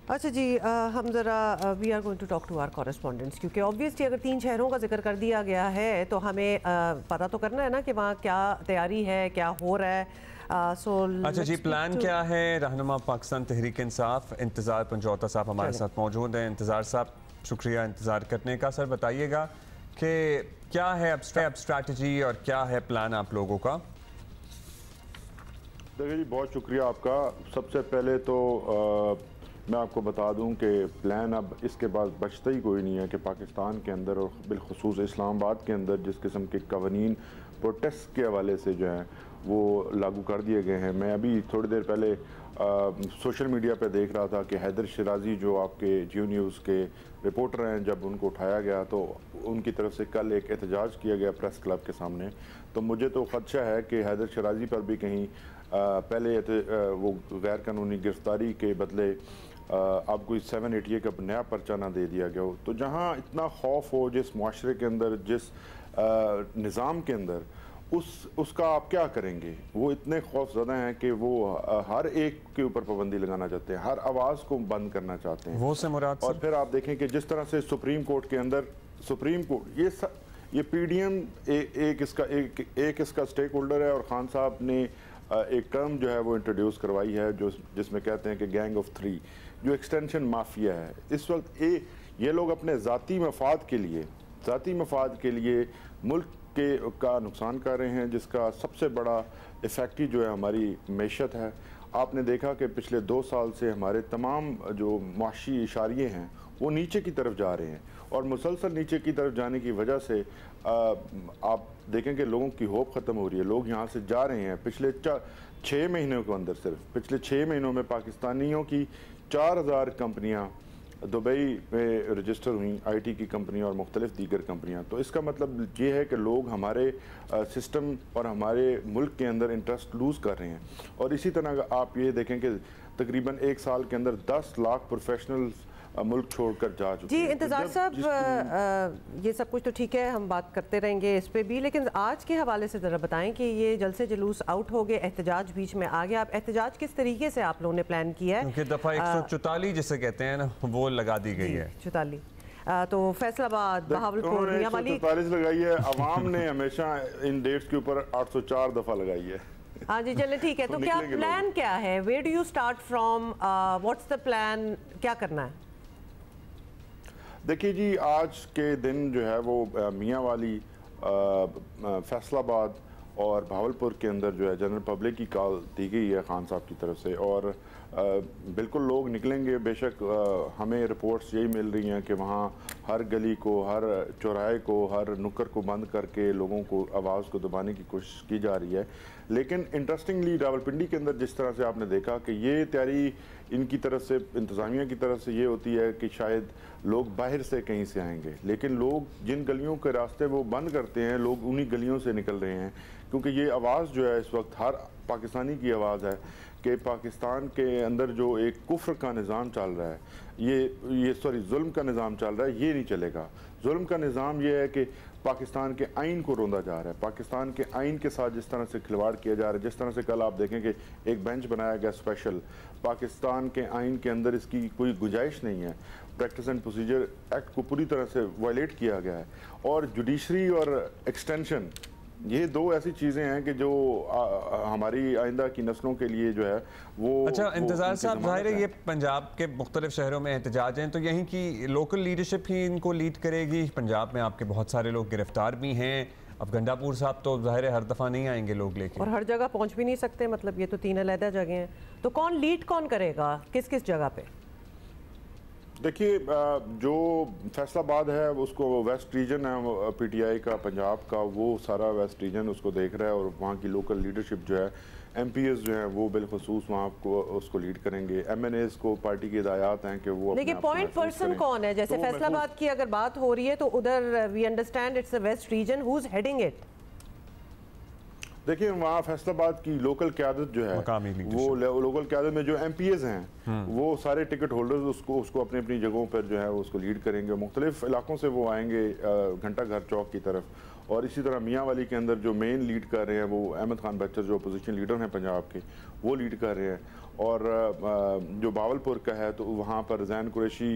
अच्छा जी, हम ज़रा we are going to talk to our correspondents, क्योंकि ऑब्वियसली अगर 3 शहरों का जिक्र कर दिया गया है तो हमें पता तो करना है ना कि वहाँ क्या तैयारी है, क्या हो रहा है। अच्छा जी, प्लान क्या है? रहनुमा पाकिस्तान तहरीक इंसाफ इंतज़ार पंजौता साहब हमारे साथ मौजूद हैं। इंतज़ार साहब, शुक्रिया इंतज़ार करने का। सर बताइएगा कि क्या है अब स्ट्रैटेजी और क्या है प्लान आप लोगों का? देखिए जी, बहुत शुक्रिया आपका। सबसे पहले तो मैं आपको बता दूं कि प्लान अब इसके बाद बचता ही कोई नहीं है कि पाकिस्तान के अंदर और बिलखुसूस इस्लामाबाद के अंदर जिस किस्म के कवानीन प्रोटेस्ट के हवाले से जो हैं वो लागू कर दिए गए हैं। मैं अभी थोड़ी देर पहले सोशल मीडिया पे देख रहा था कि हैदर शिराजी जो आपके जियो न्यूज़ के रिपोर्टर हैं, जब उनको उठाया गया तो उनकी तरफ से कल एक एहतजाज किया गया प्रेस क्लब के सामने। तो मुझे तो खदशा है कि हैदर शिराजी पर भी कहीं पहले वो गैर कानूनी गिरफ्तारी के बदले अब कोई 788 का नया पर्चा ना दे दिया गया हो। तो जहाँ इतना खौफ हो जिस मुआशरे के अंदर, जिस निज़ाम के अंदर, उसका आप क्या करेंगे? वो इतने खौफज़दा हैं कि वो हर एक के ऊपर पाबंदी लगाना चाहते हैं, हर आवाज़ को बंद करना चाहते हैं। वो से मुराद और फिर आप देखें कि जिस तरह से सुप्रीम कोर्ट के अंदर सुप्रीम कोर्ट ये PDM एक इसका स्टेक होल्डर है, और खान साहब ने एक टर्म जो है वो इंट्रोड्यूस करवाई है जिसमें कहते हैं कि गैंग ऑफ 3, जो एक्सटेंशन माफिया है। इस वक्त ये लोग अपने ज़ाती मफाद के लिए मुल्क का नुकसान कर रहे हैं, जिसका सबसे बड़ा इफेक्ट ही जो है हमारी मैशत है। आपने देखा कि पिछले 2 साल से हमारे तमाम जो माशी इशारिये हैं वो नीचे की तरफ जा रहे हैं, और मुसलसल नीचे की तरफ जाने की वजह से आप देखें कि लोगों की होप ख़त्म हो रही है। लोग यहाँ से जा रहे हैं। पिछले 6 महीनों के अंदर, सिर्फ पिछले 6 महीनों में पाकिस्तानियों की 4000 कंपनियाँ दुबई में रजिस्टर हुई, IT की कंपनी और मुख्तलिफ दीगर कंपनियाँ। तो इसका मतलब ये है कि लोग हमारे सिस्टम और हमारे मुल्क के अंदर इंटरेस्ट लूज़ कर रहे हैं। और इसी तरह आप ये देखें कि तकरीबन 1 साल के अंदर 10 लाख प्रोफेशनल्स मुल्क छोड़कर जा चुके हैं। जी इंतज़ार साहब, ये सब कुछ तो ठीक है, हम बात करते रहेंगे इस पे भी, लेकिन आज के हवाले से ज़रा बताएं कि ये जलसे जुलूस आउट हो गए, एहतजाज बीच में आ गया। आप एहतजाज किस तरीके से आप लोगों ने प्लान किया है? क्योंकि दफ़ा 144 जिसे कहते हैं ना, वो लगा दी गई है। 44 तो फैसलाबाद, बहावलपुर, मियांवाली 144 लगाई है। अवाम ने हमेशा इन डेट्स के ऊपर 804 दफ़ा लगाई है। हाँ जी, चलें ठीक है। तो क्या प्लान क्या है? Where do you start from? What's the plan? क्या करना है? देखिए जी, आज के दिन जो है वो मियांवाली, फैसलाबाद और भावलपुर के अंदर जो है जनरल पब्लिक की कॉल दी गई है खान साहब की तरफ से, और बिल्कुल लोग निकलेंगे। बेशक हमें रिपोर्ट्स यही मिल रही हैं कि वहाँ हर गली को, हर चौराहे को, हर नुक्कड़ को बंद करके लोगों को आवाज़ को दबाने की कोशिश की जा रही है। लेकिन इंटरेस्टिंगली रावलपिंडी के अंदर जिस तरह से आपने देखा कि ये तैयारी इनकी तरफ से, इंतज़ामिया की तरफ से ये होती है कि शायद लोग बाहर से कहीं से आएंगे, लेकिन लोग जिन गलियों के रास्ते वो बंद करते हैं, लोग उन्हीं गलियों से निकल रहे हैं। क्योंकि ये आवाज़ जो है इस वक्त हर पाकिस्तानी की आवाज़ है कि पाकिस्तान के अंदर जो एक कुफ्र का निज़ाम चल रहा है, जुल्म का निज़ाम चल रहा है, ये नहीं चलेगा। जुल्म का निज़ाम ये है कि पाकिस्तान के आइन को रोंदा जा रहा है। पाकिस्तान के आइन के साथ जिस तरह से खिलवाड़ किया जा रहा है, जिस तरह से कल आप देखें कि एक बेंच बनाया गया स्पेशल, पाकिस्तान के आइन के अंदर इसकी कोई गुंजाइश नहीं है। प्रैक्टिस एंड प्रोसीजर एक्ट को पूरी तरह से वायलेट किया गया है। और जुडिशरी और एक्सटेंशन, ये 2 ऐसी चीज़ें हैं कि जो हमारी आइंदा की नस्लों के लिए जो है वो। अच्छा इंतज़ार साहब, ज़ाहिर है ये पंजाब के मुख्तलिफ शहरों में एहतजाज हैं, तो यहीं की लोकल लीडरशिप ही इनको लीड करेगी। पंजाब में आपके बहुत सारे लोग गिरफ्तार भी हैं। अब गंडापुर साहब तो ज़ाहिर है हर दफ़ा नहीं आएंगे लोग लेके, और हर जगह पहुँच भी नहीं सकते। मतलब ये तो 3 अलग जगह हैं, तो कौन लीड कौन करेगा, किस किस जगह पे? देखिए, जो फैसलाबाद है उसको वेस्ट रीजन है PTI का, पंजाब का, वो सारा वेस्ट रीजन उसको देख रहा है, और वहाँ की लोकल लीडरशिप जो है, MPs जो हैं वो बिलखसूस वहाँ को उसको लीड करेंगे। MNAs को पार्टी की हिदायत हैं कि वो। लेकिन पॉइंट पर्सन कौन है? जैसे फैसलाबाद की अगर बात हो रही है तो उधर we understand it's a west region, who is heading it? देखिए, वहाँ फैसलाबाद की लोकल क़यादत जो है, वो लोकल क़यादत में जो MPs हैं वो सारे टिकट होल्डर्स उसको अपनी अपनी जगहों पर जो है उसको लीड करेंगे। मुख्तलिफ इलाकों से वो आएंगे घंटा घर चौक की तरफ। और इसी तरह मियांवाली के अंदर जो मेन लीड कर रहे हैं वो अहमद खान बच्चर, जो अपोजिशन लीडर हैं पंजाब के, वो लीड कर रहे हैं। और जो बावलपुर का है तो वहाँ पर जैन कुरैशी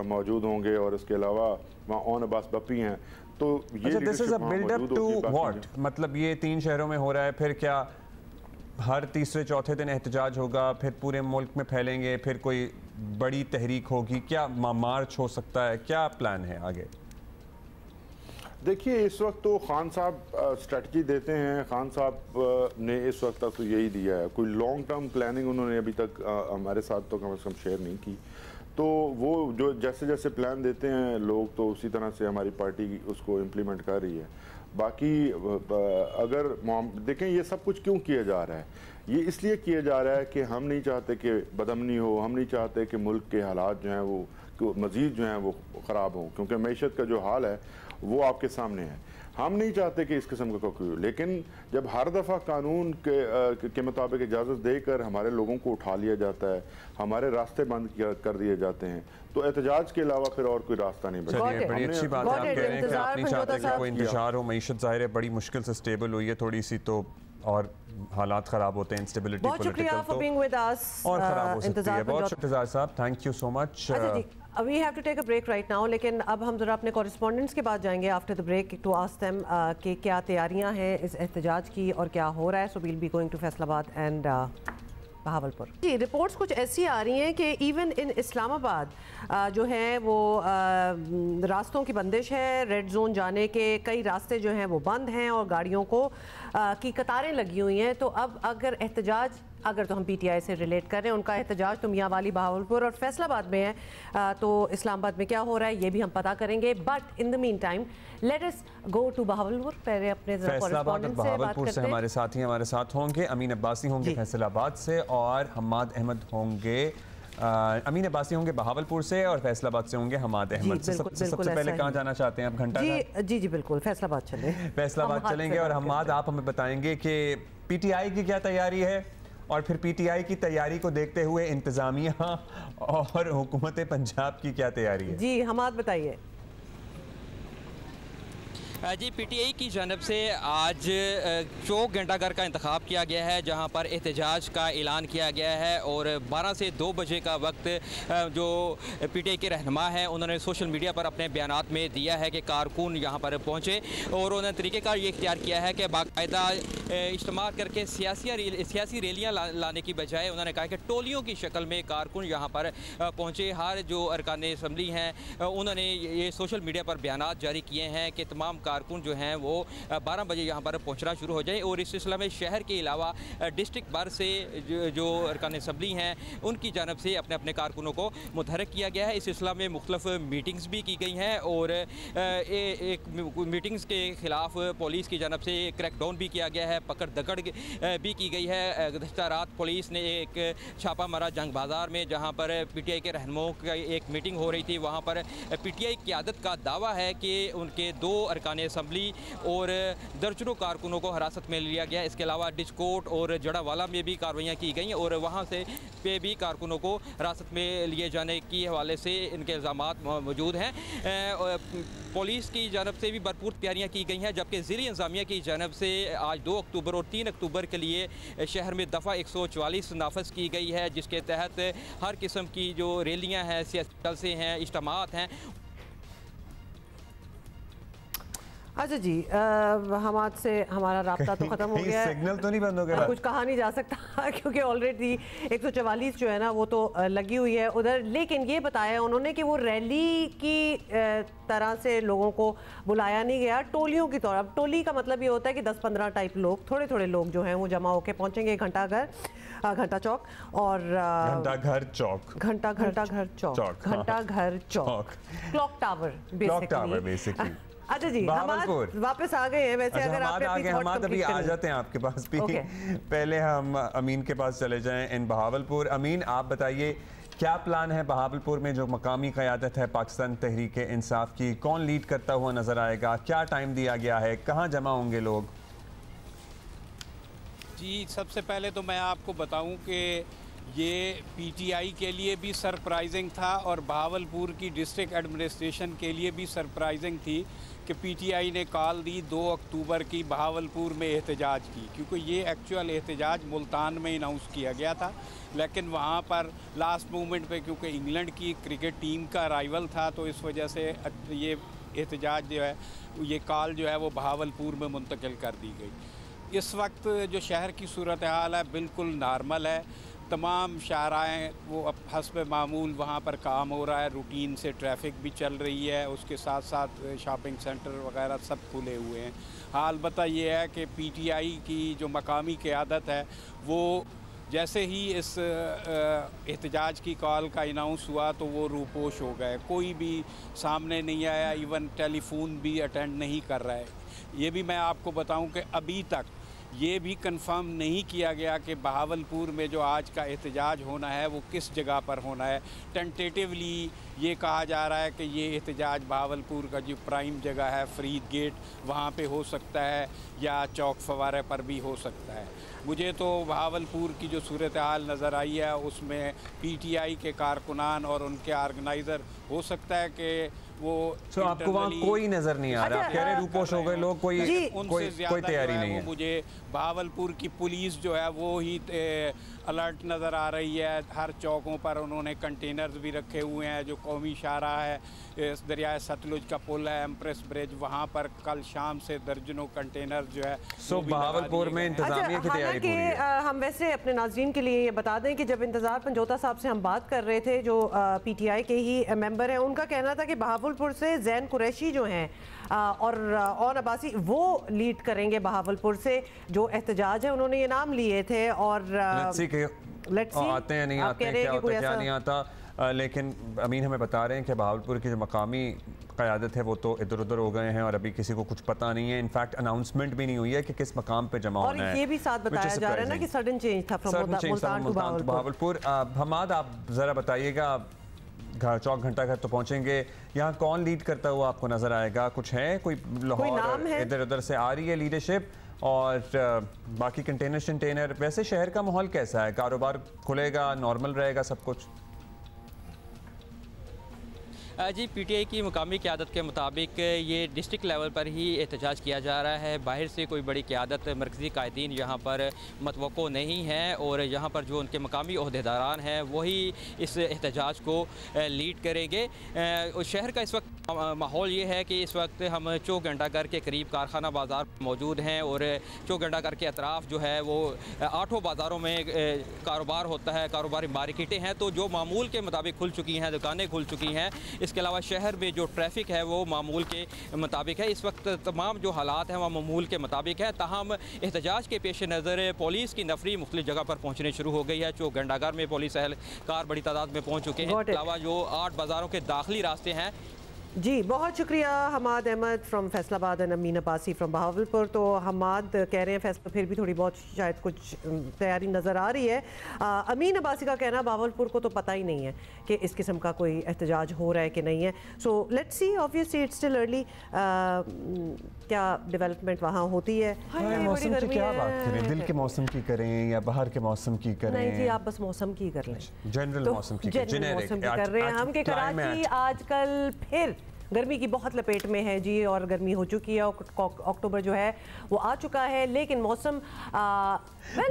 मौजूद होंगे, और इसके अलावा वहाँ ओन अब्बास बप्पी हैं। तो ये this is a build up to what? मतलब ये 3 शहरों में हो रहा है, फिर क्या हर तीसरे चौथे दिन एहतजाज होगा, फिर पूरे मुल्क में फैलेंगे, फिर कोई बड़ी तहरीक होगी, क्या मार्च हो सकता है, क्या प्लान है आगे? देखिए, इस वक्त तो खान साहब स्ट्रेटजी देते हैं। खान साहब ने इस वक्त तक तो यही दिया है, कोई लॉन्ग टर्म प्लानिंग उन्होंने अभी तक हमारे साथ तो कम से कम शेयर नहीं की। तो वो जो जैसे जैसे प्लान देते हैं लोग, तो उसी तरह से हमारी पार्टी उसको इम्प्लीमेंट कर रही है। बाकी अगर देखें ये सब कुछ क्यों किया जा रहा है, ये इसलिए किया जा रहा है कि हम नहीं चाहते कि बदअमनी हो, हम नहीं चाहते कि मुल्क के हालात जो हैं वो मज़ीद जो हैं वो ख़राब हों, क्योंकि मैशत का जो हाल है वो आपके सामने है। हम नहीं चाहते कि इस किस्म का कोई हो, लेकिन जब हर दफ़ा कानून के मुताबिक इजाज़त देकर हमारे लोगों को उठा लिया जाता है, हमारे रास्ते बंद कर दिए जाते हैं, तो एहतजाज के अलावा फिर और कोई रास्ता नहीं बचा। बड़ी अच्छी बात है आप कह रहे हैं कि आप नहीं चाहते कि कोई इंतजार हो। मईशत ज़ाहिर है बड़ी मुश्किल से स्टेबल हुई है थोड़ी सी, तो और हालात ख़राब होते हैं, इंस्टेबिलिटी पॉलिटिकल तो और ख़राब हो सकती है। बहुत इंतजार साहब, thank you so much. We have to take a break right now, लेकिन अब हम ज़रा अपने कॉरेस्पॉन्डेंट्स के पास जाएंगे after the break to ask them कि क्या तैयारियां हैं इस एहतजाज की और क्या हो रहा है। So we'll be going to Faisalabad and Bahawalpur. जी, रिपोर्ट्स कुछ ऐसी आ रही हैं कि इवन इन इस्लामाबाद जो है वो रास्तों की बंदिश है, रेड जोन जाने के कई रास्ते जो हैं वो बंद हैं और गाड़ियों को की कतारें लगी हुई हैं। तो अब अगर एहतजाज, अगर तो हम पीटीआई से रिलेट कर रहे हैं, उनका एहतजाज तो मियांवाली, बहावलपुर और फैसलाबाद में है, तो इस्लामाबाद में क्या हो रहा है ये भी हम पता करेंगे। But in the mean time let us go to Bahawalpur. पहले अपने फैसलाबाद और बहावलपुर से हमारे साथी हमारे साथ होंगे। अमीन अब्बासी होंगे फैसलाबाद से और हमाद अहमद होंगे, अमीन अब्बासी होंगे बहावलपुर से और फैसलाबाद से होंगे हमाद अहमद। सबसे पहले कहाँ जाना चाहते हैं आप? घंटा जी जी बिल्कुल, फैसलाबाद चले, फैसलाबाद चलेंगे। और हमाद, आप हमें बताएंगे कि पीटीआई की क्या तैयारी है और फिर पीटीआई की तैयारी को देखते हुए इंतजामिया और हुकूमत पंजाब की क्या तैयारी है? जी हमाद बताइए। जी, पीटीआई की जानब से आज चौक घंटाघर का इंतखाब किया गया है जहां पर एहतजाज का ऐलान किया गया है और 12 से 2 बजे का वक्त जो पीटीआई के रहनुमा हैं उन्होंने सोशल मीडिया पर अपने बयानात में दिया है कि कारकुन यहां पर पहुंचे और उन्होंने तरीक़ेकार ये इख्तियार किया है कि बाकायदा इज्तिमा करके सियासी रैलियाँ लाने की बजाय उन्होंने कहा कि टोलियों की शक्ल में कारकुन यहाँ पर पहुँचे। हर जो अरकान असम्बली हैं उन्होंने ये सोशल मीडिया पर बयानात जारी किए हैं कि तमाम कारकुन जो हैं वो 12 बजे यहाँ पर पहुँचना शुरू हो जाए और इस सिलसिले में शहर के अलावा डिस्ट्रिक्ट भर से जो अरकान असम्बली हैं उनकी जानब से अपने अपने कारकुनों को मुतहरक किया गया है। इस सिलसिले में मुख्तलिफ मीटिंग्स भी की गई हैं और एक मीटिंग्स के ख़िलाफ़ पुलिस की जानब से क्रैकडाउन भी किया गया है, पकड़ दकड़ भी की गई है। गुज़श्ता रात पुलिस ने एक छापा मारा जंग बाज़ार में जहाँ पर पीटीआई के रहनुमाओं की एक मीटिंग हो रही थी। वहाँ पर पीटीआई क़यादत का दावा है कि उनके 2 अरकान असम्बली और दर्जनों कारकुनों को हिरासत में लिया गया। इसके अलावा डिस्कोट और जड़ावाला में भी कार्रवाइयाँ की गई और वहाँ से पे भी कारकुनों को हिरासत में लिए जाने के हवाले से इनके इल्ज़ामात मौजूद हैं। पुलिस की जानब से भी भरपूर तैयारियाँ की गई हैं जबकि ज़िली इंतज़ामिया की जानब से आज 2 अक्टूबर और 3 अक्टूबर के लिए शहर में दफ़ा 144 नाफज की गई है जिसके तहत हर किस्म की जो रैलियाँ हैं, सियासी जलसे हैं, इज्तिमात हैं। अच्छा जी, हमाद से हमारा राब्ता तो ख़त्म हो गया है। सिग्नल तो नहीं बंद हो गया? कुछ कहा नहीं जा सकता क्योंकि ऑलरेडी 144 जो है ना वो तो लगी हुई है उधर। लेकिन ये बताया उन्होंने कि वो रैली की तरह से लोगों को बुलाया नहीं गया, टोलियों की तरह। टोली का मतलब ये होता है कि 10-15 टाइप लोग, थोड़े थोड़े लोग जो हैं वो जमा होकर पहुँचेंगे घंटा चौक और घंटा घर चौक क्लॉक टावर बेसिकली। अच्छा जी, हम वापस आ गए हैं। वैसे अगर आप अभी आ जाते हैं आपके पास भी। पहले हम अमीन के पास चले जाएं इन बहावलपुर। अमीन, आप बताइए क्या प्लान है बहावलपुर में? जो मकामी क़यादत है पाकिस्तान तहरीक इंसाफ की, कौन लीड करता हुआ नजर आएगा? क्या टाइम दिया गया है? कहाँ जमा होंगे लोग? जी, सबसे पहले तो मैं आपको बताऊं कि ये पीटीआई के लिए भी सरप्राइजिंग था और बहावलपुर की डिस्ट्रिक्ट एडमिनिस्ट्रेशन के लिए भी सरप्राइजिंग थी कि पीटीआई ने कॉल दी 2 अक्टूबर की बहावलपुर में एहतजाज की, क्योंकि ये एक्चुअल एहतजाज मुल्तान में अनाउंस किया गया था। लेकिन वहाँ पर लास्ट मोमेंट पे क्योंकि इंग्लैंड की क्रिकेट टीम का अराइवल था तो इस वजह से ये एहतजाज जो है, ये कॉल जो है वो बहावलपुर में मुंतकिल कर दी गई। इस वक्त जो शहर की सूरत हाल है बिल्कुल नॉर्मल है। तमाम शाहराएँ वो अब हस्ब मामूल वहाँ पर काम हो रहा है, रूटीन से ट्रैफिक भी चल रही है, उसके साथ साथ शॉपिंग सेंटर वगैरह सब खुले हुए हैं। हाँ, अलबत्ता ये है कि पीटीआई की जो मकामी क़यादत है वो जैसे ही इस एहतजाज की कॉल का अनाउंस हुआ तो वो रूपोश हो गए, कोई भी सामने नहीं आया, इवन टेलीफोन भी अटेंड नहीं कर रहा है। ये भी मैं आपको बताऊं कि अभी तक ये भी कंफर्म नहीं किया गया कि बहावलपुर में जो आज का एहतजाज होना है वो किस जगह पर होना है। टेंटेटिवली ये कहा जा रहा है कि ये एहतजाज बहावलपुर का जो प्राइम जगह है फरीद गेट वहाँ पे हो सकता है या चौक फवारे पर भी हो सकता है। मुझे तो बहावलपुर की जो सूरत हाल नज़र आई है उसमें पीटीआई के कारकुनान और उनके ऑर्गेनाइज़र हो सकता है कि वो आपको वहाँ कोई नजर नहीं आ रहा? आप कह रहे रूपोश हो गए लोग, कोई तैयारी नहीं है? मुझे बहावलपुर की पुलिस जो है वो ही अलर्ट नज़र आ रही है। हर चौकों पर उन्होंने कंटेनर्स भी रखे हुए हैं। जो कौमी शाहराह है, दरिया सतलुज का पुल है, एम्प्रेस ब्रिज, वहाँ पर कल शाम से दर्जनों कंटेनर जो है बहावलपुर में इंतजामिया की तैयारी पूरी है। हम वैसे अपने नाज़रीन के लिए ये बता दें कि जब इंतजार पंजोता साहब से हम बात कर रहे थे, जो PTI के ही मेंबर हैं, उनका कहना था कि बहावलपुर से जैन कुरैशी जो हैं और अब्बासी वो लीड करेंगे बहावलपुर से जो एहतजाज है। उन्होंने ये नाम लिए थे और आते हैं नहीं आते हैं, क्या होता है क्या नहीं आता। लेकिन अमीन हमें बता रहे हैं कि बहावलपुर की जो मकामी क़यादत है वो तो इधर उधर हो गए हैं और अभी किसी को कुछ पता नहीं है। इनफैक्ट अनाउंसमेंट भी नहीं हुई है कि किस मकाम पे जमा होना है। और ये भी साथ बताया जा रहा है ना कि सडन चेंज था फ्रॉम मुल्तान टू बहावलपुर। हमाद, आप ज़रा बताइएगा, चौक घंटा घर तो पहुंचेंगे, यहाँ कौन लीड करता हुआ आपको नजर आएगा? कुछ है कोई लाहौर इधर उधर से आ रही है लीडरशिप? और बाकी कंटेनर वैसे शहर का माहौल कैसा है? कारोबार खुलेगा, नॉर्मल रहेगा सब कुछ? जी, PTI की मुकामी क़यादत के मुताबिक ये डिस्ट्रिक्ट लेवल पर ही एहतजाज किया जा रहा है। बाहर से कोई बड़ी क़यादत, मरकज़ी कायदीन यहाँ पर मतवक्को नहीं है और यहाँ पर जो उनके मकामी ओहदेदारान हैं वही इस एहतजाज को लीड करेंगे। शहर का इस वक्त माहौल ये है कि इस वक्त हम चौक घंटा घर के करीब कारखाना बाज़ार मौजूद हैं और चौक घंटा घर के अतराफ़ जो है वो 8 बाज़ारों में कारोबार होता है, कारोबारी मार्केटें हैं तो जो मामूल के मुताबिक खुल चुकी हैं, दुकानें खुल चुकी हैं। इसके अलावा शहर में जो ट्रैफिक है वो मामूल के मुताबिक है। इस वक्त तमाम जो हालात हैं वह मामूल के मुताबिक है। ताहम एहतजाज के पेश नज़र पुलिस की नफरी मुख्तलिफ जगह पर पहुँचने शुरू हो गई है। चौक घंटाघर में पुलिस एहलकार बड़ी तादाद में पहुँच चुके हैं। इसके अलावा जो 8 बाज़ारों के दाखिली रास्ते हैं। जी, बहुत शुक्रिया Hammad Ahmed from Faisalabad and Amin Abbasi from Bahawalpur. तो हमाद कह रहे हैं फैसला फिर भी थोड़ी बहुत शायद कुछ तैयारी नज़र आ रही है। अमीन अब्बासी का कहना बहावलपुर को तो पता ही नहीं है कि इस किस्म का कोई एहतजाज हो रहा है कि नहीं है। So let's see, obviously it's still early, क्या डेवलपमेंट वहाँ होती है। मौसम की क्या बात करें, दिल के मौसम की करें या बाहर के मौसम की करें? नहीं जी, आप बस मौसम की कर लें, जनरल मौसम की कर रहे हैं हम। कि कराची आजकल फिर गर्मी की बहुत लपेट में है जी, और गर्मी हो चुकी है। अक्टूबर जो है वो आ चुका है, लेकिन मौसम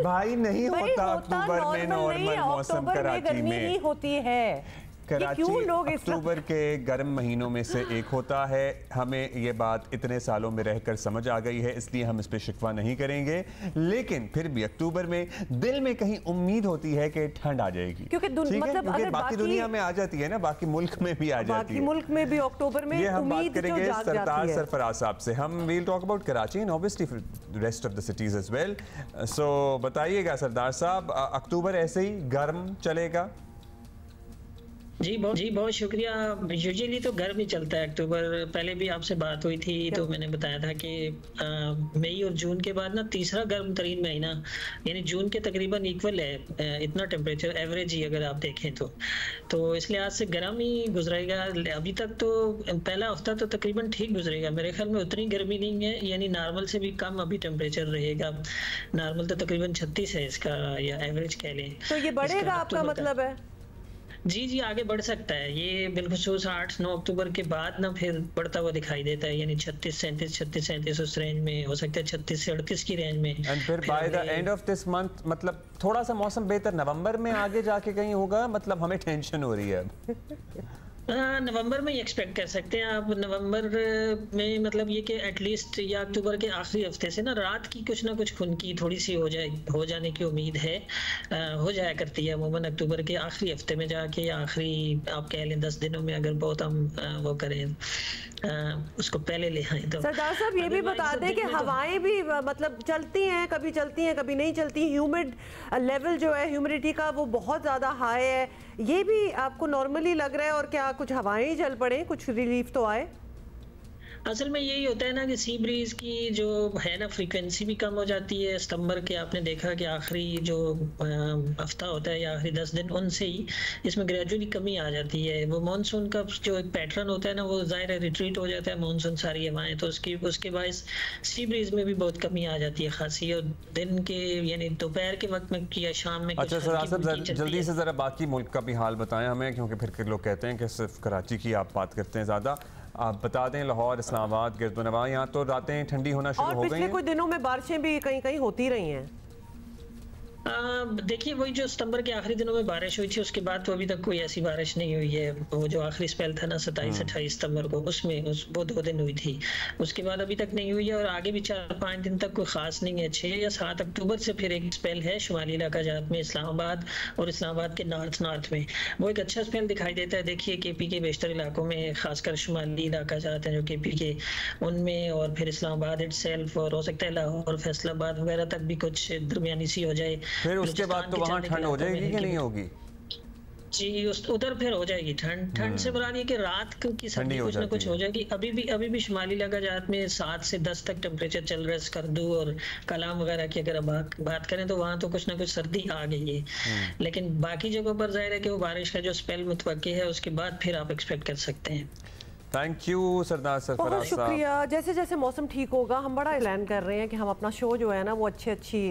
भाई नहीं होता अक्टूबर में नॉर्मल मौसम कराची में ही होती है। कराची अक्टूबर के गर्म महीनों में से एक होता है। हमें ये बात इतने सालों में रहकर समझ आ गई है, इसलिए हम इस पर शिकवा नहीं करेंगे। लेकिन फिर भी अक्टूबर में दिल में कहीं उम्मीद होती है कि ठंड आ जाएगी, क्योंकि मतलब अगर बाकी दुनिया में आ जाती है ना, बाकी मुल्क में भी आ जाती है, बाकी मुल्क में भी अक्टूबर में। ये हम बात करेंगे सरदार सरफराज साहब से। हम will talk about Karachi and obviously rest of the cities as well. So बताइएगा सरदार साहब, अक्टूबर ऐसे ही गर्म चलेगा? जी बहुत शुक्रिया। यूजुअली तो गर्म ही चलता है अक्टूबर। पहले भी आपसे बात हुई थी तो मैंने बताया था कि मई और जून के बाद ना तीसरा गर्म तरीन महीना, यानी जून के तकरीबन इक्वल है इतना टेम्परेचर एवरेज ही अगर आप देखें तो इसलिए आज से गर्म ही गुजरेगा। अभी तक तो पहला हफ्ता तो तकरीबन ठीक गुजरेगा, मेरे ख्याल में उतनी गर्मी नहीं है, यानी नॉर्मल से भी कम अभी टेम्परेचर रहेगा। नॉर्मल तो तकरीबन 36 है इसका, या एवरेज कह लें। तो ये बढ़ेगा आपका मतलब है? जी आगे बढ़ सकता है ये, बिलखुसूस 8-9 अक्टूबर के बाद ना फिर बढ़ता हुआ दिखाई देता है, यानी 36-37 उस रेंज में हो सकता है, 36 से 38 की रेंज में। एंड फिर by the end of this month मतलब थोड़ा सा मौसम बेहतर नवंबर में आगे जाके कहीं होगा, मतलब हमें टेंशन हो रही है अब। नवंबर में ही एक्सपेक्ट कर सकते हैं आप। नवंबर में मतलब ये कि एटलीस्ट या अक्टूबर के आखिरी हफ्ते से ना रात की कुछ ना कुछ खुनकी थोड़ी सी हो जाने की उम्मीद है। हो जाया करती है अमूमन अक्टूबर के आखिरी हफ्ते में जाके, आखिरी आप कह लें 10 दिनों में, अगर बहुत हम वो करें उसको पहले ले आए तो। सरदार साहब ये भी बता दें कि हवाएं भी मतलब चलती हैं, कभी नहीं चलती। ह्यूमिड लेवल जो है ह्यूमिडिटी का वो बहुत ज़्यादा हाई है, ये भी आपको नॉर्मली लग रहा है? और क्या कुछ हवाएं ही चल पड़े, कुछ रिलीफ तो आए? असल में यही होता है ना कि सी ब्रीज की जो है ना फ्रीक्वेंसी भी कम हो जाती है। सितंबर के आपने देखा कि आखिरी जो हफ्ता होता है या आखिरी 10 दिन, उनसे ही इसमें ग्रेजुअली कमी आ जाती है। वो मानसून का जो एक पैटर्न होता है ना, वो ज़ाहिर है रिट्रीट हो जाता है मानसून सारी हवाएं, तो उसके बाद सी ब्रीज में भी बहुत कमी आ जाती है खासी। और दिन के यानी दोपहर के वक्त में या शाम में। अच्छा सर आसफ, जल्दी से ज़रा बाकी मुल्क का भी हाल बताएं हमें, क्योंकि फिर लोग कहते हैं कि सिर्फ कराची की आप बात करते हैं ज़्यादा। आप बता दें लाहौर, इस्लामाबाद, गिरदनवा, यहाँ तो रातें ठंडी होना शुरू हो गई हैं। पिछले कुछ दिनों में बारिशें भी कहीं कहीं होती रही हैं। देखिए वही जो सितंबर के आखिरी दिनों में बारिश हुई थी, उसके बाद तो अभी तक कोई ऐसी बारिश नहीं हुई है। वो जो आखिरी स्पेल था ना 27-28 सितंबर को, उसमें वो 2 दिन हुई थी, उसके बाद अभी तक नहीं हुई है। और आगे भी 4-5 दिन तक कोई खास नहीं है। 6 या 7 अक्टूबर से फिर एक स्पेल है शुमाली इलाका जात में, इस्लामाबाद और इस्लामाबाद के नॉर्थ में वो एक अच्छा स्पेल दिखाई देता है। देखिए KP के बेशतर इलाकों में, खासकर शुमाली इलाका जात है जो KP के, उनमें और फिर इस्लामाबाद इटसेल्फ, और हो सकता है लाहौर फैसलाबाद वगैरह तक भी कुछ दरमियानी सी हो जाए। फिर उसके बाद तो वहाँ ठंड हो जाएगी कि नहीं होगी? जी उधर फिर हो जाएगी ठंड से मुराद ये कि रात की सर्दी कुछ ना कुछ हो जाएगी। अभी भी शुमाली इलाका जात में 7 से 10 तक टेम्परेचर चल रहा है। स्कर्दू और कलाम वगैरह की अगर बात करें तो वहाँ तो कुछ ना कुछ सर्दी आ गई है। लेकिन बाकी जगहों पर जाहिर है कि वो बारिश का जो स्पेल मुतवक्की है, उसके बाद फिर आप एक्सपेक्ट कर सकते हैं। थैंक यू सरदार सरफराज साहब, बहुत शुक्रिया। जैसे जैसे मौसम ठीक होगा हम बड़ा ऐलान कर रहे हैं कि हम अपना शो जो है ना वो अच्छी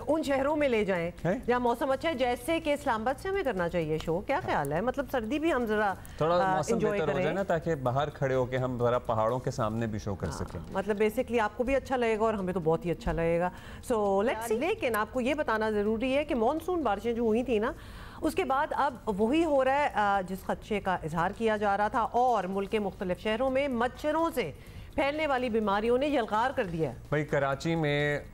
उन शहरों में ले जाएं जहाँ मौसम अच्छा है, जैसे कि इस्लामाबाद से हमें करना चाहिए शो। क्या ख्याल है? मतलब सर्दी भी हम जरा थोड़ा मौसम बेहतर हो जाए ना, ताकि बाहर खड़े होके हम जरा पहाड़ों के सामने भी शो कर सकें। मतलब बेसिकली आपको भी अच्छा लगेगा और हमें तो बहुत ही अच्छा लगेगा। So let's see. लेकिन आपको ये बताना ज़रूरी है कि मानसून बारिशें जो हुई थी ना, उसके बाद अब वही हो रहा है जिस खदशे का इजहार किया जा रहा था, और मुल्क के मुख्तलिफ शहरों में मच्छरों से फैलने वाली बीमारियों ने यलगार कर दिया है। भाई कराची में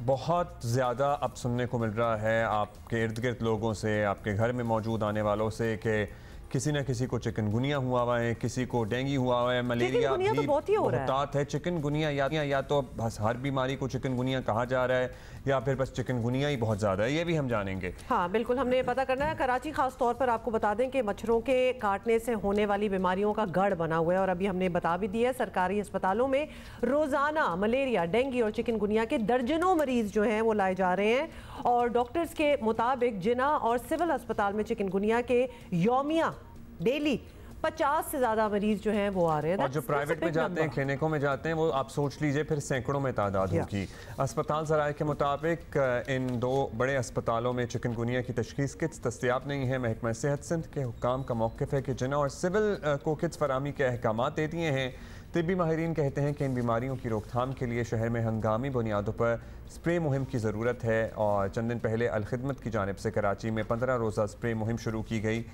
बहुत ज़्यादा अब सुनने को मिल रहा है आपके इर्द गिर्द लोगों से, आपके घर में मौजूद आने वालों से, कि किसी न किसी को चिकनगुनिया हुआ हुआ है, किसी को डेंगू हुआ हुआ है, मलेरिया भी तो बहुत है। चिकनगुनिया या तो बस हर बीमारी को चिकनगुनिया कहा जा रहा है, या फिर बस चिकनगुनिया ही बहुत ज़्यादा है, ये भी हम जानेंगे। हाँ बिल्कुल, हमने पता करना है। कराची खास तौर पर आपको बता दें कि मच्छरों के काटने से होने वाली बीमारियों का गढ़ बना हुआ है, और अभी हमने बता भी दिया है सरकारी अस्पतालों में रोज़ाना मलेरिया, डेंगू और चिकनगुनिया के दर्जनों मरीज जो हैं वो लाए जा रहे हैं। और डॉक्टर्स के मुताबिक जिना और सिविल अस्पताल में चिकनगुनिया के यौमिया डेली 50 से ज़्यादा मरीज जो हैं वो आ रहे हैं। और जो प्राइवेट में जाते हैं, क्लिनिकों में जाते हैं, वो आप सोच लीजिए फिर सैकड़ों में तादाद होगी। अस्पताल ज़राए के मुताबिक इन 2 बड़े अस्पतालों में चिकनगुनिया की तशखीस किट्स दस्तियाब नहीं है। महकमा सेहत सिंध के हुक्काम का मौक़िफ़ है कि जिना और सिविल को किट्स फरामी के अहकामात दे दिए हैं। तिब्बी माहिरीन कहते हैं कि इन बीमारियों की रोकथाम के लिए शहर में हंगामी बुनियादों पर स्प्रे मुहिम की ज़रूरत है। और चंद दिन पहले अलखिदमत की जानिब से कराची में 15 रोज़ा स्प्रे मुहिम शुरू की गई,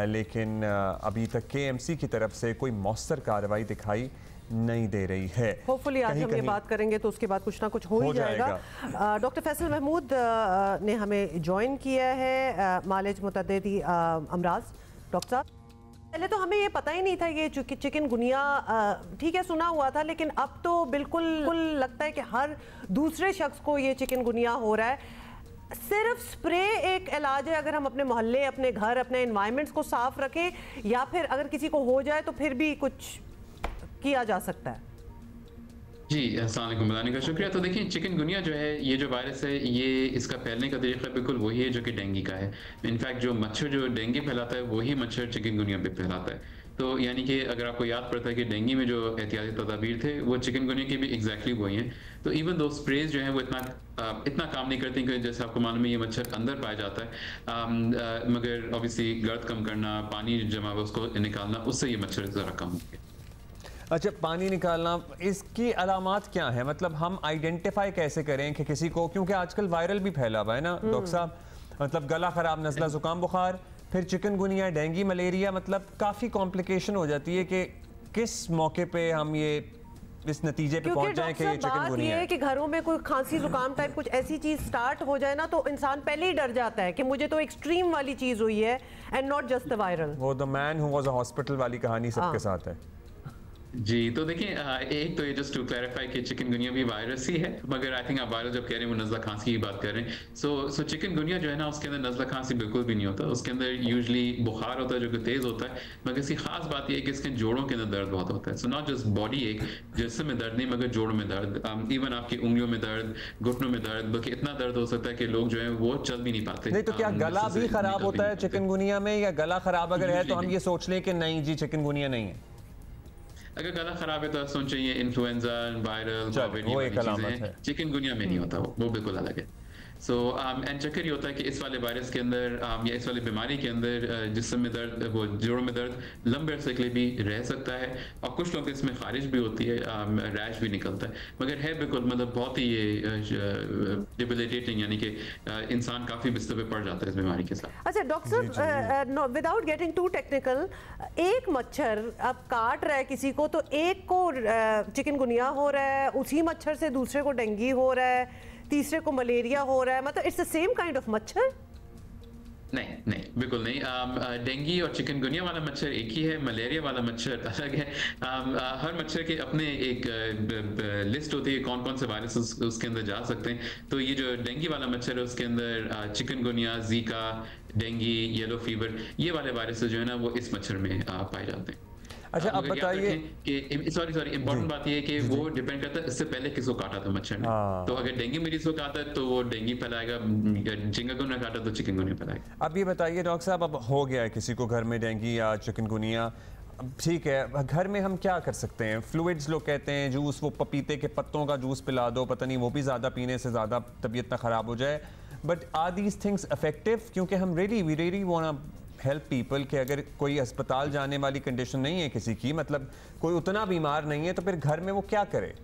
लेकिन अभी तक KMC की तरफ से कोई मौसर कार्रवाई दिखाई नहीं दे रही है। होपफुली आज हम ये बात करेंगे तो उसके बाद कुछ ना कुछ हो ही जाएगा। डॉक्टर फैसल महमूद ने हमें ज्वाइन किया है, मालिज मुतअद्दिदी अमराज। डॉक्टर साहब, पहले तो हमें ये पता ही नहीं था ये चिकनगुनिया, ठीक है सुना हुआ था, लेकिन अब तो बिल्कुल लगता है कि हर दूसरे शख्स को ये चिकनगुनिया हो रहा है। सिर्फ स्प्रे एक इलाज है अगर हम अपने मोहल्ले, अपने घर, अपने एनवायरनमेंट्स को साफ रखें, या फिर अगर किसी को हो जाए तो फिर भी कुछ किया जा सकता है? जी अस्सलाम वालेकुम, बताने का शुक्रिया। तो देखिए चिकनगुनिया जो है, ये जो वायरस है, ये इसका फैलने का तरीका बिल्कुल वही है जो कि डेंगू का है। इनफैक्ट जो मच्छर जो डेंगू फैलाता है वही मच्छर चिकनगुनिया भी फैलाता है। तो यानी कि अगर आपको याद पड़ता है कि डेंगू में जो एहतियाती तदाबीर थे वो चिकनगुनिया के भी एग्जैक्टली वही हैं। तो इवन दो स्प्रेज जो हैं वो इतना काम नहीं करती, क्योंकि जैसे आपको मालूम है ये मच्छर अंदर पाया जाता है, मगर ऑब्वियसली गर्द कम करना, पानी जमा हुआ उसको निकालना, उससे ये मच्छर ज़रा कम होंगे। अच्छा, पानी निकालना, इसकी अलामात क्या है? मतलब हम आइडेंटिफाई कैसे करें कि किसी को, क्योंकि आजकल वायरल भी फैला हुआ है ना डॉक्टर साहब, मतलब गला खराब, नज़ला, जुकाम, बुखार, फिर चिकनगुनिया, डेंगू, मलेरिया, मतलब काफ़ी कॉम्प्लिकेशन हो जाती है कि किस मौके पे हम ये इस नतीजे पे पहुंच जाए कि ये चिकनगुनिया है। कि घरों में कोई खांसी जुकाम टाइप कुछ ऐसी चीज स्टार्ट हो जाए ना, तो इंसान पहले ही डर जाता है कि मुझे तो एक्सट्रीम वाली चीज हुई है, and not just the viral. वो the man who was a hospital वाली कहानी सबके साथ है। जी, तो देखिए एक तो ये जस्ट टू क्लैरिफाई कि चिकनगुनिया भी वायरस ही है, मगर आई थिंक आप वायरस जब कह रहे हैं वो नज़ला खांसी की बात कर रहे हैं। सो चिकनगुनिया जो है ना उसके अंदर नज़ला खांसी बिल्कुल भी नहीं होता, उसके अंदर यूजुअली बुखार होता है जो कि तेज़ होता है, मगर इसकी खास बात ये है कि इसके जोड़ों के अंदर दर्द बहुत होता है। सो नॉट जस्ट बॉडी एक, जिस्म में दर्द नहीं मगर जोड़ों में दर्द, इवन आपकी उंगलियों में दर्द, घुटनों में दर्द, बल्कि इतना दर्द हो सकता है कि लोग जो है वो चल भी नहीं पाते। नहीं तो क्या गला भी खराब होता है चिकनगुनिया में, या गला खराब अगर है तो हम ये सोच लें कि नहीं जी चिकनगुनिया नहीं है? अगर गला खराब है तो सोच चाहिए इन्फ्लुएंजा, वायरल, चिकनगुनिया में नहीं होता, वो बिल्कुल अलग है। सो एंड चक्कर ये होता है कि इस वाले वायरस के अंदर या इस वाली बीमारी के अंदर जिस्म में दर्द, वो जोड़ों में दर्द लंबे अरसे के लिए भी रह सकता है, और कुछ लोग इसमें खारिज भी होती है, रैश भी निकलता है, मगर है बिल्कुल मतलब बहुत ही ये डिबिलिटेटिंग, यानी कि इंसान काफ़ी बिस्तर पे पड़ जाता है इस बीमारी के साथ। अच्छा डॉक्टर साहब, विदाउट गेटिंग टू टेक्निकल, एक मच्छर अब काट रहा है किसी को तो एक को चिकनगुनिया हो रहा है, उसी मच्छर से दूसरे को डेंगू हो रहा है, तीसरे को मलेरिया हो रहा है, मतलब it's the same kind of मच्छर? नहीं बिल्कुल नहीं। डेंगू और चिकनगुनिया वाला मच्छर एक ही है, मलेरिया वाला मच्छर अलग है। हर मच्छर के अपने एक लिस्ट होती है कौन कौन से वायरस उसके अंदर जा सकते हैं। तो ये जो डेंगू वाला मच्छर है उसके अंदर chikungunya, Zika, dengue, yellow fever, ये वाले वायरस जो है ना वो इस मच्छर में पाए जाते हैं। अच्छा अब बताइए कि सॉरी इंपॉर्टेंट बात ये है कि वो डिपेंड करता है इससे पहले किसको काटा था मच्छर ने। तो अगर डेंगू मरीज को काटा है तो वो डेंगू फैलाएगा, चिकनगुनिया काटा तो चिकनगुनिया फैलाएगा। अब ये बताइए डॉक्टर साहब, अब हो गया है किसी को घर में डेंगू या चिकनगुनिया, ठीक है, घर में हम क्या कर सकते हैं? फ्लूइड्स लोग कहते हैं, जूस, वो पपीते के पत्तों का जूस पिला दो, पता नहीं वो भी ज़्यादा पीने से ज़्यादा तबीयत ना ख़राब हो जाए, but are these things effective? क्योंकि हम we really want help people कि अगर कोई अस्पताल जाने वाली कंडीशन नहीं है किसी की, मतलब कोई उतना बीमार नहीं है, तो फिर घर में वो क्या करे?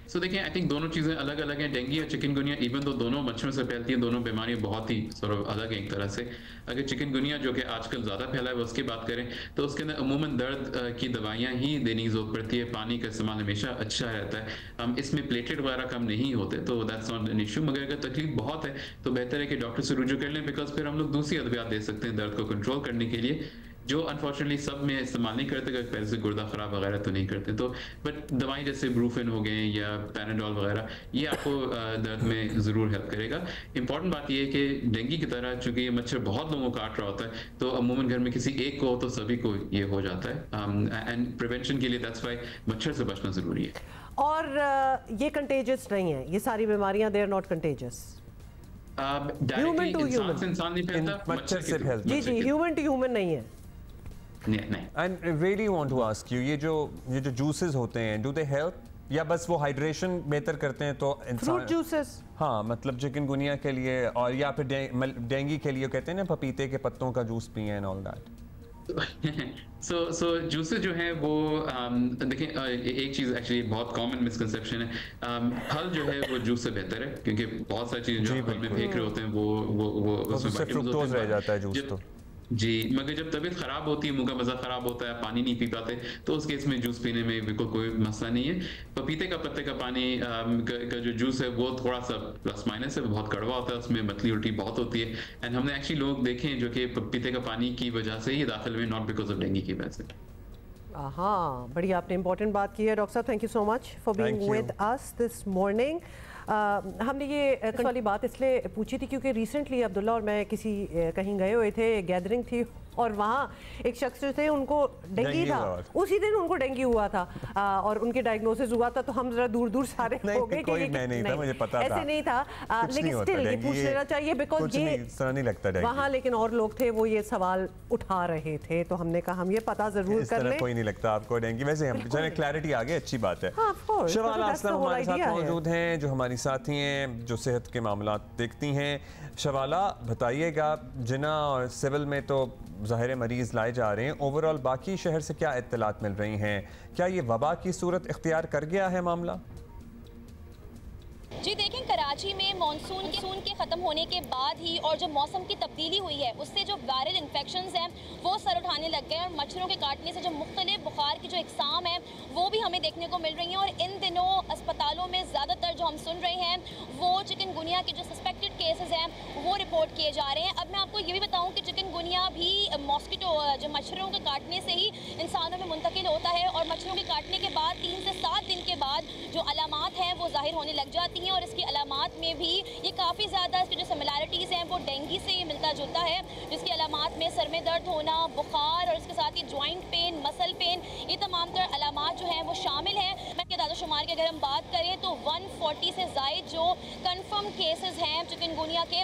सो देखिए, आई थिंक दोनों चीज़ें अलग अलग हैं। डेंगू और चिकनगुनिया इवन तो दोनों मच्छरों से फैलती हैं, दोनों बीमारियां बहुत ही अलग हैं एक तरह से। अगर चिकनगुनिया जो कि आजकल ज़्यादा फैला है उसकी बात करें तो उसके अंदर अमूमन दर्द की दवाइयाँ ही देने की जरूरत पड़ती है, पानी का इस्तेमाल हमेशा अच्छा रहता है, इसमें प्लेटलेट वगैरह कम नहीं होते, तो दैट्स नॉट एन इशू। मगर अगर तकलीफ बहुत है तो बेहतर है कि डॉक्टर से रुजू कर लें, बिकॉज फिर हम लोग दूसरी अद्वियात दे सकते हैं दर्द को कंट्रोल करने के लिए, जो अनफॉर्चुनेटली सब में इस्तेमाल नहीं करते, अगर पहले से गुर्दा खराब वगैरह तो नहीं करते। तो बट दवाएं जैसे ब्रूफिन हो गए या पैराडोल वगैरह, ये आपको दर्द में ज़रूर हेल्प करेगा। इंपॉर्टेंट बात ये है कि डेंगू की तरह चूंकि ये मच्छर बहुत लोगों को काट रहा होता है, तो अमूमन घर में किसी एक को हो तो सभी को ये हो जाता है, एंड प्रिवेंशन के लिए दैट्स व्हाई मच्छर से बचना ज़रूरी है। और ये कंटेजियस नहीं है, ये सारी बीमारियां they are not contagious, human to human, इंसान नहीं फैलता, मच्छर से फैलता। जी जी, ह्यूमन टू ह्यूमन नहीं है। And really want to ask you, ये जो जूसेस होते हैं, do they help या बस वो हाइड्रेशन बेहतर करते हैं? तो फ्रूट जूसेस, हाँ, मतलब चिकनगुनिया के लिए और या फिर डेंगू के लिए कहते हैं ना पपीते के पत्तों का जूस पिए and all that. So juices जो है वो देखें, एक चीज़ एक्चुअली बहुत कॉमन मिसकंसेप्शन है, फल जो है वो जूस से बेहतर है, क्योंकि बहुत सारी चीज़ें जो फल में फेंक रहे होते हैं वो उसमें फ्रुक्टोज रह जाता है जूस तो। जी, मगर जब तबीयत खराब होती है, मुंह का मज़ा खराब होता है, पानी नहीं पी पाते, तो उस केस में जूस पीने में बिल्कुल कोई मसला नहीं है। पपीते का पत्ते का पानी का जो जूस है वो थोड़ा सा प्लस माइनस है, बहुत कड़वा होता है, उसमें मतली उल्टी बहुत होती है, एंड हमने एक्चुअली लोग देखे हैं जो कि पपीते का पानी की वजह से ही दाखिल हुए, नॉट बिकॉज ऑफ डेंगू की वजह से। हाँ, बड़ी आपने इंपॉर्टेंट बात की है डॉक्टर साहब, thank you so much for being with us this morning. हमने ये वाली बात इसलिए पूछी थी क्योंकि रिसेंटली अब्दुल्ला और मैं कहीं गए हुए थे, गैदरिंग थी, और वहाँ एक शख्स जो थे उनको डेंगू था, उसी दिन उनको डेंगू हुआ था और उनकी डायग्नोसिस हुआ था, तो हम जरा दूर दूर सारे हो गए कि मुझे पता ऐसे नहीं था, लेकिन स्टिल ये पूछ लेना चाहिए बिकॉज ये नहीं लगता वहाँ लेकिन और लोग थे वो ये सवाल उठा रहे थे, तो हमने कहा हम ये पता जरूर कर लें। कोई नहीं लगता आपको डेंगू, वैसे हम क्लैरिटी आ गई, अच्छी बात है। शवाला असलम हमारे साथ मौजूद हैं जो हमारी साथी हैं जो सेहत के मामला देखती हैं। शवाला बताइएगा, जिना और सिविल में तो ज़ाहिर मरीज़ लाए जा रहे हैं, ओवरऑल बाकी शहर से क्या इत्तलात मिल रही हैं? क्या ये वबा की सूरत इख्तियार कर गया है मामला? जी देखें, कराची में मानसून के ख़त्म होने के बाद ही और जो मौसम की तब्दीली हुई है उससे जो वायरल इन्फेक्शंस हैं वो सर उठाने लग गए, और मच्छरों के काटने से जो मुख्तलिफ बुखार की जो इकसाम है वो भी हमें देखने को मिल रही हैं। और इन दिनों अस्पतालों में ज़्यादातर जो हम सुन रहे हैं वो चिकनगुनिया के जो सस्पेक्टेड केसेस हैं वो रिपोर्ट किए जा रहे हैं। अब मैं आपको ये भी बताऊं कि चिकनगुनिया भी मॉस्किटो जो मच्छरों के काटने से ही इंसानों में मुंतकिल होता है और मच्छरों के काटने के बाद 3 से 7 दिन के बाद जो अलामात हैं वो जाहिर होने लग जाती हैं और इसकी अलामात में भी ये काफ़ी ज़्यादा इसकी जो सिमिलैरिटीज़ हैं वो डेंगू से मिलता जुलता है, जिसकी अलामात में सर में दर्द होना, बुखार और इसके साथ ही जॉइंट पेन, मसल पेन, ये तमाम तर अलामात जो हैं वो शामिल हैं। मैं दादोशुमार की अगर हम बात करें तो 140 से ज़ायद जो कन्फर्म केसेस हैं चिकनगुनिया के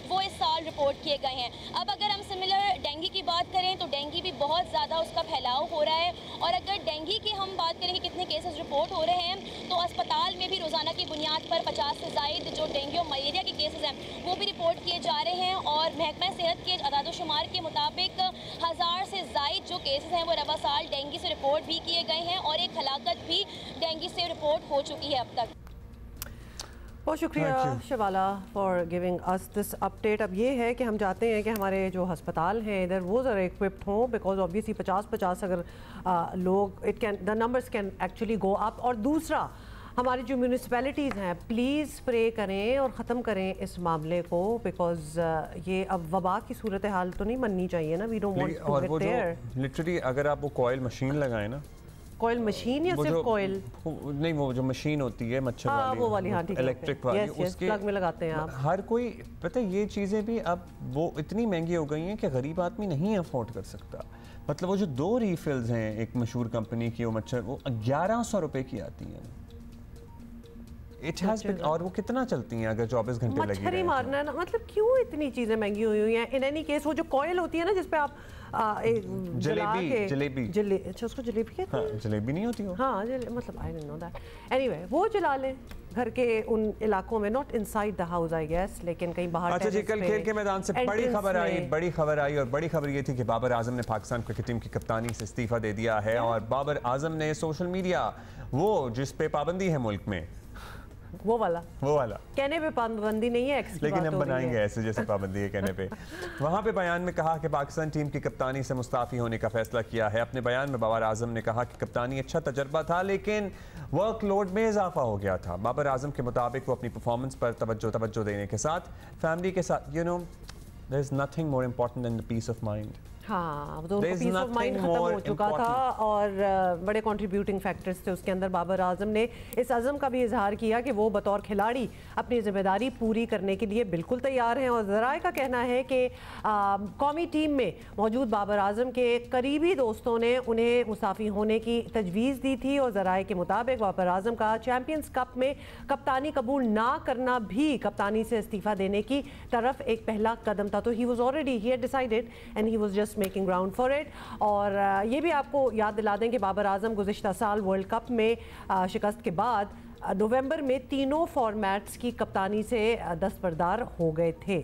वो इस साल रिपोर्ट किए गए हैं। अब अगर हम सिमिलर डेंगू की बात करें तो डेंगू भी बहुत ज़्यादा उसका फैलाव हो रहा है और अगर डेंगू की हम बात करें कि कितने केसेस रिपोर्ट हो रहे हैं तो अस्पताल में भी रोज़ाना की बुनियाद पर 50 से ज़ायद जो डेंगू और मलेरिया के केसेस हैं वो भी रिपोर्ट किए जा रहे हैं और महकमा सेहत के आदादोशुमार के मुताबिक 1000 से ज़ायद जो केसेस हैं वो रवा साल डेंगू से रिपोर्ट भी किए गए हैं और एक हलाकत भी डेंगू से रिपोर्ट हो चुकी है अब तक। बहुत शुक्रिया Shivala for giving us this update. अब ये है कि हम चाहते हैं कि हमारे जो अस्पताल हैं इधर वो ज़रा इक्विप्ड हों, बिकॉज ऑब्वियसली 50-50 अगर लोग the numbers can actually go up. और दूसरा, हमारी जो म्यूनिसिपैलिटीज़ हैं प्लीज़ स्प्रे करें और ख़त्म करें इस मामले को, बिकॉज ये अब वबा की सूरत हाल तो नहीं बननी चाहिए ना। We don't want to get there. Literally अगर आप वो कॉइल मशीन लगाएं ना, कॉइल मशीन या सिर्फ कॉइल नहीं, वो जो मशीन होती है मच्छर वाली, वो वाली, हाँ ठीक है, इलेक्ट्रिक वाली, उसके प्लग में लगाते हैं आप। हर कोई पता है ये चीज़ें भी अब वो इतनी महंगी हो गई हैं कि गरीब आदमी नहीं अफोर्ड कर सकता। मतलब वो जो 2 रीफिल्स हैं एक मशहूर कंपनी की, वो मच्छर वो 1100 रुपए की आती हैं। इट हैज बीन, और वो कितना चलती हैं अगर 24 घंटे लगी मच्छर ही मारना है ना। मतलब क्यों इतनी चीज़ें महंगी हुई हैं। इन एनी केस वो जो कॉइल होती है ना जिसपे आप जलेबी अच्छा उसको जलेबी कहते हैं? हाँ, जलेबी नहीं होती हो? हाँ मतलब I don't know that. Anyway वो जला लें घर के उन इलाकों में, not inside the house I guess, लेकिन कहीं बाहर। अच्छा जी, कल खेल के मैदान से बड़ी खबर आई और बड़ी खबर ये थी कि बाबर आजम ने पाकिस्तान क्रिकेट टीम की कप्तानी से इस्तीफा दे दिया है। और बाबर आजम ने सोशल मीडिया वो जिस पे पाबंदी है मुल्क में, वो वाला कहने पे पाबंदी नहीं है, लेकिन हम बनाएंगे ऐसे जैसे पाबंदी है कहने पे। वहां पे बयान में कहा कि पाकिस्तान टीम की कप्तानी से मुस्ताफी होने का फैसला किया है। अपने बयान में बाबर आजम ने कहा कि कप्तानी अच्छा तजर्बा था लेकिन वर्कलोड में इजाफा हो गया था। बाबर आजम के मुताबिक वो अपनी परफॉर्मेंस पर तवज्जो देने के साथ फैमिली के साथ, you know, there is nothing more important than the peace of mind. हाँ, तो उनको पीस ऑफ माइंड खत्म हो चुका था और बड़े कंट्रीब्यूटिंग फैक्टर्स थे उसके अंदर। बाबर आजम ने इस अज़म का भी इजहार किया कि वो बतौर खिलाड़ी अपनी जिम्मेदारी पूरी करने के लिए बिल्कुल तैयार हैं। और ज़राए का कहना है कि कौमी टीम में मौजूद बाबर आजम के करीबी दोस्तों ने उन्हें मुस्ताफ़ी होने की तजवीज़ दी थी और ज़राए के मुताबिक बाबर आजम का चैम्पियंस कप में कप्तानी कबूल ना करना भी कप्तानी से इस्तीफ़ा देने की तरफ एक पहला कदम था। तो he was already he had decided and he was just making ground for it. और ये भी आपको याद दिला दें कि बाबर आजम गुज़िश्ता साल वर्ल्ड कप में शिकस्त के बाद नवंबर में तीनों फॉर्मेट्स की कप्तानी से दस्तबरदार हो गए थे,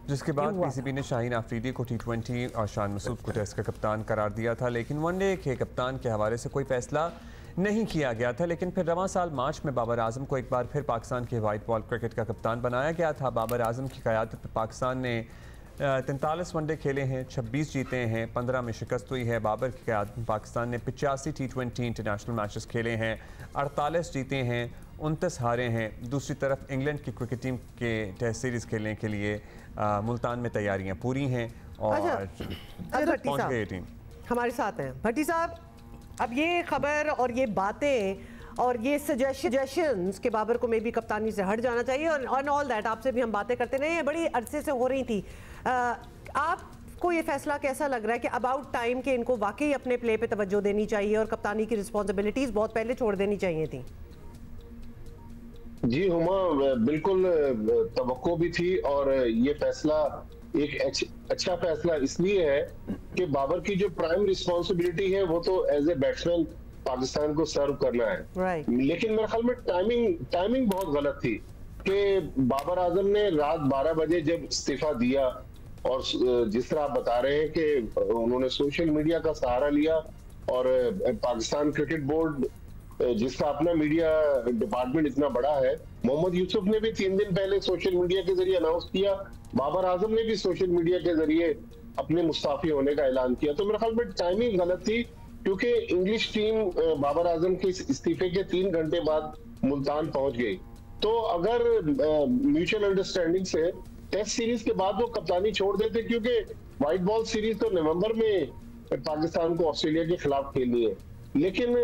जिसके बाद पीसीबी ने शाहीन आफरीदी को T20 और शान मसूद को टेस्ट का कप्तान करार दिया था। लेकिन वनडे के कप्तान के हवाले से कोई फैसला नहीं किया गया था। लेकिन फिर रवां साल मार्च में बाबर आजम को एक बार फिर पाकिस्तान के वाइट बॉल क्रिकेट का कप्तान बनाया गया था। बाबर आजम की क़यादत पर पाकिस्तान ने 43 वनडे खेले हैं, 26 जीते हैं, 15 में शिकस्त हुई है। बाबर की क़यादत में पाकिस्तान ने 85 T20 इंटरनेशनल मैचेस खेले हैं, 48 जीते हैं, 29 हारे हैं। दूसरी तरफ इंग्लैंड की क्रिकेट टीम के टेस्ट सीरीज़ खेलने के लिए मुल्तान में तैयारियां पूरी हैं और पहुंच गई टीम। हमारे साथ हैं भट्टी साहब। अब ये खबर और ये बातें और ये सजेशंस के बाबर को मे भी कप्तानी से हट जाना चाहिए और ऑल दैट, आपसे भी हम बातें करते रहे, ये बड़ी अरसे से हो रही थी। आपको ये फैसला कैसा लग रहा है कि अबाउट टाइम के इनको वाकई अपने प्ले पे तवज्जो देनी चाहिए और कप्तानी की रिस्पॉन्सिबिलिटीज बहुत पहले छोड़ देनी चाहिए थी? जी हुमा, बिल्कुल तवक्को भी थी और ये फैसला एक अच्छा फैसला इसलिए है कि बाबर की जो प्राइम रिस्पॉन्सिबिलिटी है वो तो एज ए बैट्समैन पाकिस्तान को सर्व करना है। लेकिन मेरे ख्याल में टाइमिंग बहुत गलत थी कि बाबर आजम ने रात 12 बजे जब इस्तीफा दिया और जिस तरह आप बता रहे हैं कि उन्होंने सोशल मीडिया का सहारा लिया और पाकिस्तान क्रिकेट बोर्ड जिसका अपना मीडिया डिपार्टमेंट इतना बड़ा है, मोहम्मद यूसुफ ने भी 3 दिन पहले सोशल मीडिया के जरिए अनाउंस किया, बाबर आजम ने भी सोशल मीडिया के जरिए अपने मुस्ताफी होने का ऐलान किया। तो मेरे ख्याल में टाइमिंग गलत थी क्योंकि इंग्लिश टीम बाबर आजम के इस्तीफे के 3 घंटे बाद मुल्तान पहुंच गई तो अगर म्यूचुअल अंडरस्टैंडिंग से टेस्ट सीरीज के बाद वो कप्तानी छोड़ देते, क्योंकि व्हाइट बॉल सीरीज तो नवंबर में पाकिस्तान को ऑस्ट्रेलिया के खिलाफ खेलनी है। लेकिन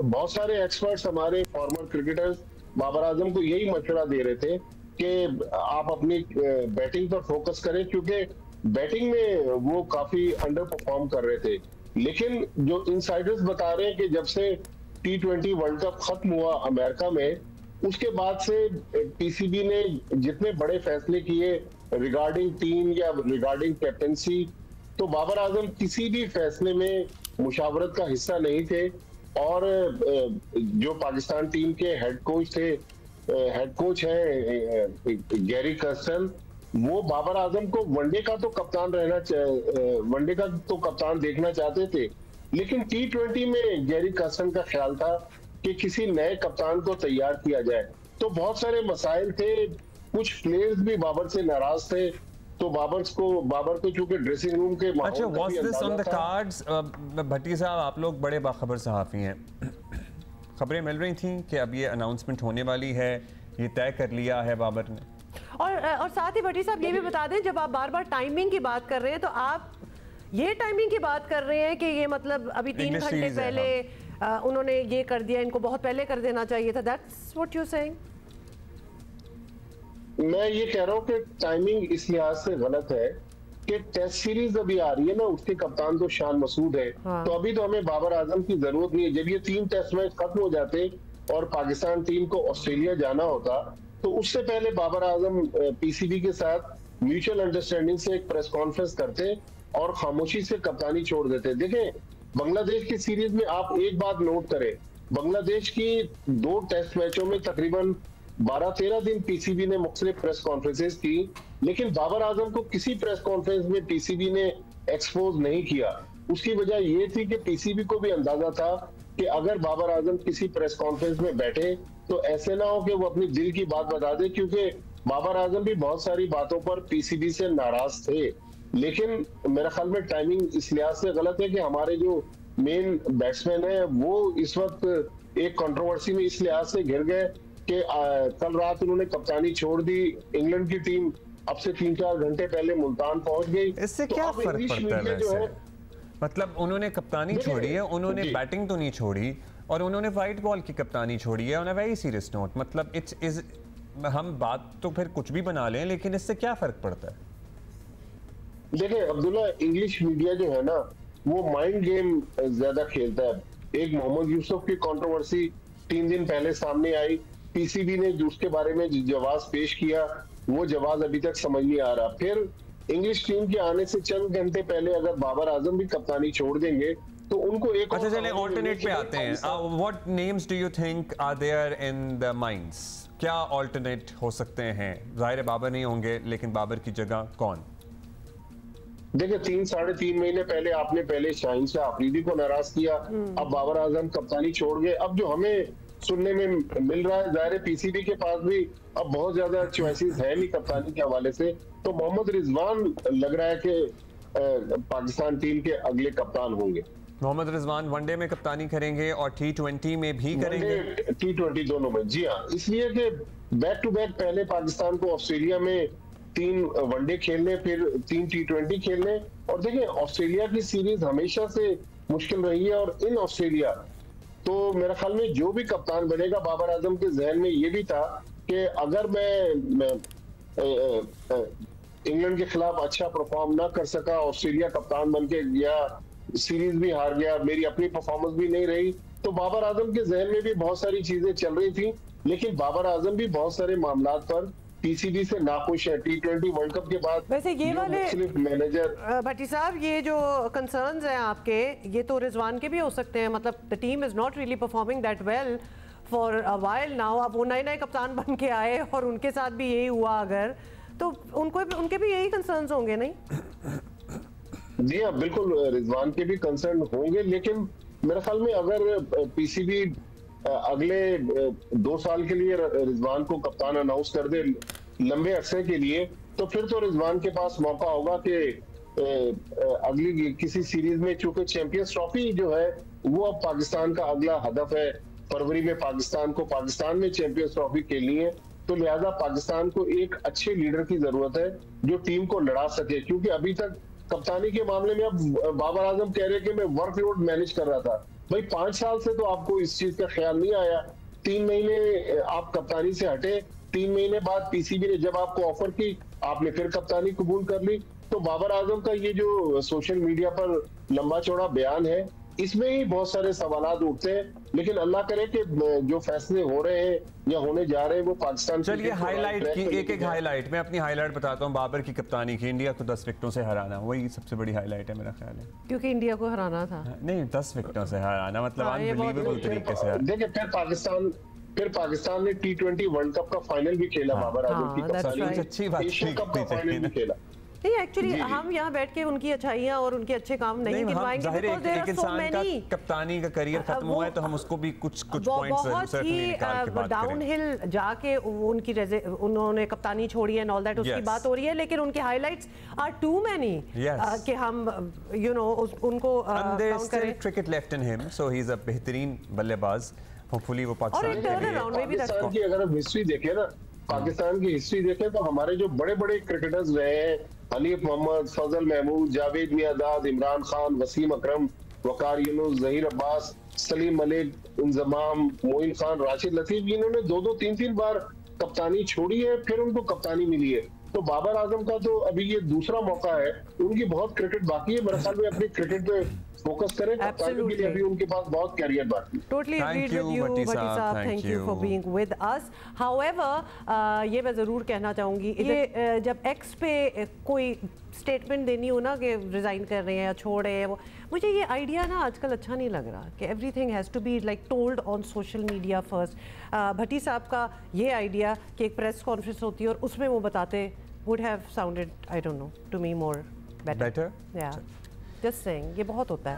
बहुत सारे एक्सपर्ट्स, हमारे फॉर्मर क्रिकेटर्स बाबर आजम को यही मशवरा दे रहे थे कि आप अपनी बैटिंग पर फोकस करें, क्योंकि बैटिंग में वो काफी अंडर परफॉर्म कर रहे थे। लेकिन जो इनसाइडर्स बता रहे हैं कि जब से T20 वर्ल्ड कप खत्म हुआ अमेरिका में, उसके बाद से पीसीबी ने जितने बड़े फैसले किए रिगार्डिंग टीम या रिगार्डिंग कैप्टनसी, तो बाबर आजम किसी भी फैसले में मुशावरत का हिस्सा नहीं थे। और जो पाकिस्तान टीम के हेड कोच है गैरी कर्स्टन, वो बाबर आजम को वनडे का तो कप्तान देखना चाहते थे, लेकिन T20 में गैरी कर्स्टन का ख्याल था कि किसी नए कप्तान को तैयार किया जाए। तो बहुत सारे मसाइल थे, कुछ प्लेयर्स भी बाबर से नाराज थे, तो बाबर को चूंकि ड्रेसिंग रूम के अच्छा, was this on the cards? भट्टी साहब, आप लोग बड़े बाखबर सहाफ़ी हैं, खबरें मिल रही थी कि अब ये अनाउंसमेंट होने वाली है, ये तय कर लिया है बाबर ने। और साथ ही भट्टी साहब ये भी बता दें, जब आप बार बार टाइमिंग की बात कर रहे हैं, तो आप ये टाइमिंग की बात कर रहे हैं कि ये मतलब अभी 3 घंटे पहले उन्होंने ये कर दिया, इनको बहुत पहले कर देना चाहिए था। That's what you saying? मैं ये कह रहा हूँ कि टाइमिंग इस लिहाज से गलत है कि टेस्ट सीरीज अभी आ रही है ना, उसके कप्तान तो शान मसूद है। तो अभी तो हमें बाबर आजम की जरूरत नहीं है। जब ये 3 टेस्ट मैच खत्म हो जाते और पाकिस्तान टीम को ऑस्ट्रेलिया जाना होता, तो उससे पहले बाबर आजम पीसीबी के साथ म्यूचुअल अंडरस्टैंडिंग से एक प्रेस कॉन्फ्रेंस करते और खामोशी से कप्तानी छोड़ देते। देखें, बांग्लादेश की सीरीज में आप एक बात नोट करें, बांग्लादेश की 2 टेस्ट मैचों में तकरीबन 12-13 दिन पीसीबी ने मुख्तलिफ प्रेस कॉन्फ्रेंसेस की, लेकिन बाबर आजम को किसी प्रेस कॉन्फ्रेंस में पीसीबी ने एक्सपोज नहीं किया। उसकी वजह ये थी कि पीसीबी को भी अंदाजा था कि अगर बाबर आजम किसी प्रेस कॉन्फ्रेंस में बैठे तो ऐसे ना हो कि वो अपनी दिल की बात बता दे, क्योंकि बाबर आजम भी बहुत सारी बातों पर पीसीबी से नाराज थे। लेकिन मेरे ख्याल में टाइमिंग इस लिहाज से गलत है कि हमारे जो मेन बैट्समैन है वो इस वक्त एक कंट्रोवर्सी में इस लिहाज से घिर गए कि कल रात उन्होंने कप्तानी छोड़ दी। इंग्लैंड की टीम अब से 3-4 घंटे पहले मुल्तान पहुंच गई। इससे क्या फर्क पड़ता है वैसे? मतलब उन्होंने कप्तानी छोड़ी है, उन्होंने बैटिंग तो नहीं छोड़ी, और उन्होंने व्हाइट बॉल की कप्तानी छोड़ी है on a very serious note. मतलब हम बात तो फिर कुछ भी बना लें, लेकिन इससे क्या फर्क पड़ता है? देखिए अब्दुल्ला, इंग्लिश मीडिया जो है ना, वो माइंड गेम ज्यादा खेलता है। एक मोहम्मद यूसुफ की कंट्रोवर्सी 3 दिन पहले सामने आई, पीसीबी ने उसके बारे में जवाब पेश किया, वो जवाब अभी तक समझ नहीं आ रहा। फिर इंग्लिश टीम के आने से चंद घंटे पहले अगर बाबर आजम भी कप्तानी छोड़ देंगे तो उनको एक अच्छा चलें ऑल्टरनेट पे आते हैं। What names do you think are there in the minds? क्या ऑल्टरनेट हो सकते हैं? जाहिर है बाबर नहीं होंगे, लेकिन बाबर की जगह कौन? देखिए 3-3.5 महीने पहले आपने पहले शाहीन शाह अफरीदी को नाराज किया, अब बाबर आजम कप्तानी छोड़ गए। अब जो हमें सुनने में मिल रहा है, जाहिर पीसीबी के पास भी अब बहुत ज्यादा चॉइसेस है नहीं कप्तानी के हवाले से, तो मोहम्मद रिजवान लग रहा है कि पाकिस्तान टीम के अगले कप्तान होंगे। मोहम्मद रिजवान वनडे में कप्तानी करेंगे और T20 में भी करेंगे? T20 दोनों में, जी हाँ। इसलिए कि बैक टू बैक पहले पाकिस्तान को ऑस्ट्रेलिया में 3 वनडे खेलने, फिर 3 T20 खेलने। और देखिए ऑस्ट्रेलिया की सीरीज हमेशा से मुश्किल रही है, और इन ऑस्ट्रेलिया तो मेरे ख्याल में जो भी कप्तान बनेगा, बाबर आजम के जहन में ये भी था कि अगर मैं इंग्लैंड के खिलाफ अच्छा परफॉर्म ना कर सका, ऑस्ट्रेलिया कप्तान बन के गया, सीरीज भी हार गया, मेरी अपनी परफॉर्मेंस भी नहीं रही, तो बाबर आजम के जहन में भी बहुत सारी चीजें चल रही थी। लेकिन बाबर आजम भी बहुत सारे मामलात पर पीसीबी से नाखुश है। T20 वर्ल्ड कप के बाद वैसे ये वाले मैनेजर भट्टी साहब, ये जो कंसर्न्स हैं आपके, ये तो रिजवान के भी हो सकते हैं। मतलब the team is not really performing that well for a while now. अब वो नए कप्तान बन के आए और उनके साथ भी यही हुआ, अगर तो उनके भी यही कंसर्न्स होंगे, नहीं? जी हाँ, बिल्कुल रिजवान के भी कंसर्न होंगे, लेकिन मेरे ख्याल में अगर पीसीबी अगले 2 साल के लिए रिजवान को कप्तान अनाउंस कर दे लंबे अरसे के लिए, तो फिर तो रिजवान के पास मौका होगा कि अगली किसी सीरीज में, चूंकि चैंपियंस ट्रॉफी जो है वो अब पाकिस्तान का अगला हदफ है, फरवरी में पाकिस्तान में चैंपियंस ट्रॉफी खेलनी है, तो लिहाजा पाकिस्तान को एक अच्छे लीडर की जरूरत है जो टीम को लड़ा सके। क्योंकि अभी तक कप्तानी के मामले में अब बाबर आजम कह रहे हैं कि मैं वर्कलोड मैनेज कर रहा था। भाई 5 साल से तो आपको इस चीज का ख्याल नहीं आया। 3 महीने आप कप्तानी से हटे, 3 महीने बाद पीसीबी ने जब आपको ऑफर की, आपने फिर कप्तानी कबूल कर ली। तो बाबर आजम का ये जो सोशल मीडिया पर लंबा चौड़ा बयान है, इसमें ही बहुत सारे सवालात उठते हैं। लेकिन अल्लाह करे कि जो फैसले हो रहे हैं या होने जा रहे हैं वो पाकिस्तान। चलिए हाईलाइट की एक हाईलाइट, मैं अपनी हाईलाइट बताता हूँ। बाबर की कप्तानी की, इंडिया को 10 विकेटों से हराना, वही सबसे बड़ी हाईलाइट है मेरा ख्याल है। क्योंकि इंडिया को हराना था, नहीं 10 विकेटों से हराना, मतलब अनबिलीवेबल तरीके से। देखिए फिर पाकिस्तान ने T20 वर्ल्ड कप का फाइनल भी खेला, बाबर आजम की कप्तानी, अच्छी बात, एशिया कप का फाइनल भी खेला। नहीं एक्चुअली हम यहाँ बैठ के उनकी अच्छाइयाँ और उनके अच्छे काम नहीं गिनवाएंगे। एक इंसान का कप्तानी का करियर खत्म हुआ है तो हम उसको भी कुछ पॉइंट्स बहुत ही डाउनहिल जाके उन्होंने कप्तानी छोड़ी है एंड ऑल दैट, उसकी बात हो रही है। लेकिन उनके हाइलाइट्स आर टू मैनी कि हम उनको काउंट करें। Cricket left in him, so he is a बेहतरीन बल्लेबाज। होपफुली वो पाकिस्तान की अगर हम हिस्ट्री देखें ना, पाकिस्तान की हिस्ट्री देखें तो हमारे जो बड़े बड़े क्रिकेटर्स रहे हैं, हनीफ मोहम्मद, फजल महमूद, जावेद मियादाद, इमरान खान, वसीम अकरम, वकार यूनुस, जहीर अब्बास, सलीम मलिक, इंजमाम, मोइन खान, राशिद लतीफ, इन्होंने 2-2, 3-3 बार कप्तानी छोड़ी है, फिर उनको कप्तानी मिली है। तो बाबर आजम का तो अभी ये दूसरा मौका है, उनकी बहुत क्रिकेट बाकी है। मेरे ख्याल में अपनी क्रिकेट पे फोकस करें, कप्तानी के लिए अभी उनके पास बहुत कैरियर बाकी। Totally agreed with you, भट्टी साहब, thank you for being with us. However, ये मैं ज़रूर कहना चाहूँगी, ये जब एक्स पे कोई स्टेटमेंट देनी हो ना कि रिजाइन कर रहे हैं या छोड़ रहे हैं, वो मुझे ये आइडिया ना आजकल अच्छा नहीं लग रहा कि everything has to be like told on social media first. Bhatti sahab का ये आइडिया कि एक प्रेस कॉन्फ्रेंस होती है और उसमें वो बताते, would have sounded, I don't know, to me more better. Yeah. Just saying, ये बहुत होता है।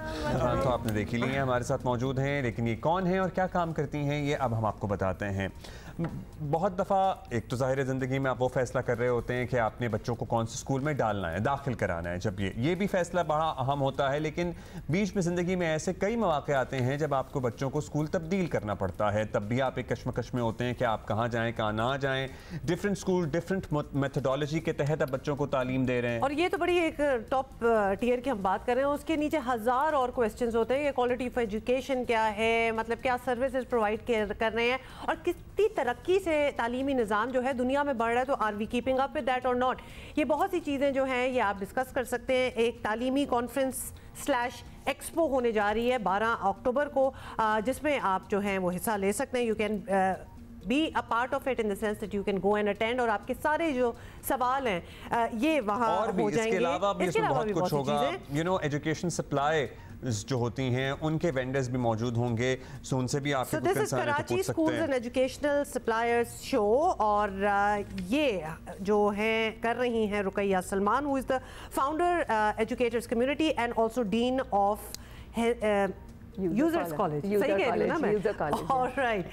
तो आपने देख ही लिया, हमारे साथ मौजूद हैं, लेकिन ये कौन है और क्या काम करती हैं ये अब हम आपको बताते हैं। बहुत दफ़ा एक तो ज़ाहिर ज़िंदगी में आप वो फैसला कर रहे होते हैं कि आपने बच्चों को कौन से स्कूल में डालना है, दाखिल कराना है। जब ये भी फैसला बड़ा अहम होता है, लेकिन बीच में ज़िंदगी में ऐसे कई मौके आते हैं जब आपको बच्चों को स्कूल तब्दील करना पड़ता है। तब भी आप एक कश्मकश में होते हैं कि आप कहाँ जाएँ कहाँ ना जाएँ। डिफरेंट स्कूल डिफरेंट मेथडोलॉजी के तहत अब बच्चों को तालीम दे रहे हैं, और ये तो बड़ी एक टॉप टियर की हम बात कर रहे हैं। उसके नीचे हज़ार और क्वेश्चंस होते हैं। ये क्वालिटी ऑफ एजुकेशन क्या है, मतलब क्या सर्विसेज प्रोवाइड कर रहे हैं, और कितनी तरक्की से तालीमी निज़ाम जो है दुनिया में बढ़ रहा है, तो are we keeping up with that और नॉट। ये बहुत सी चीज़ें जो हैं ये आप डिस्कस कर सकते हैं। एक तालीमी कॉन्फ्रेंस/एक्सपो होने जा रही है 12 अक्टूबर को, जिसमें आप जो हैं वो हिस्सा ले सकते हैं। You can be a part of it in the sense that you can go and attend, और आपके सारे जो सवाल हैं ये वहाँ हो जाएंगे। इसके अलावा भी इसमें बहुत कुछ होगा। यू नो एजुकेशन सप्लाई जो होती हैं उनके वेंडर्स भी मौजूद होंगे, सो उनसे भी आप Karachi schools and educational suppliers show, और ये जो है कर रही हैं Ruqaiya Salman, who is the founder educators community and also dean of users college. सही कह रही हूँ ना मैं? ऑलराइट,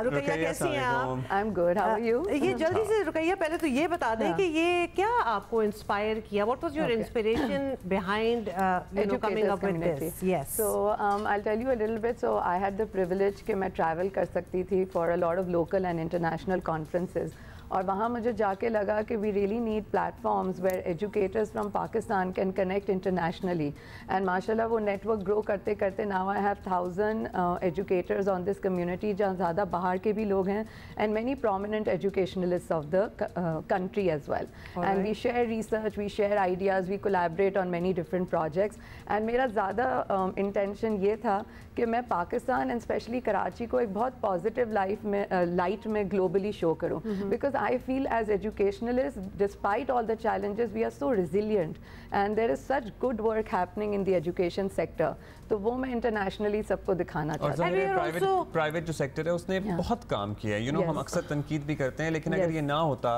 रुकैया कैसी हैं आप? I am good, how are you? ये जल्दी से रुकैया पहले तो ये बता दें कि ये क्या आपको इंस्पायर किया, what was your inspiration behind you know coming up with this? Yes, so I will tell you a little bit. So I had the privilege कि मैं ट्रैवल कर सकती थी for a lot of local and international conferences, और वहाँ मुझे जाके लगा कि we really need platforms where educators from Pakistan can connect internationally, and माशाल्लाह वो नेटवर्क ग्रो करते करते now I have 1000 educators on this community, जहाँ ज़्यादा बाहर के भी लोग हैं, and many prominent educationalist of the country as well, and we share research, we share ideas, we collaborate on many different projects. And मेरा ज़्यादा इंटेंशन ये था कि मैं पाकिस्तान एंड स्पेशली कराची को एक बहुत पॉजिटिव लाइट में ग्लोबली शो करूँ, because I feel as educationalists, despite all the challenges, we are so resilient, and there is such good work happening in the education sector. तो वो मैं इंटरनेशनली सबको दिखाना चाहती हूँ। प्राइवेट जो सेक्टर है उसने बहुत काम किया है। यू नो हम अक्सर तनकीद भी करते हैं, लेकिन अगर ये ना होता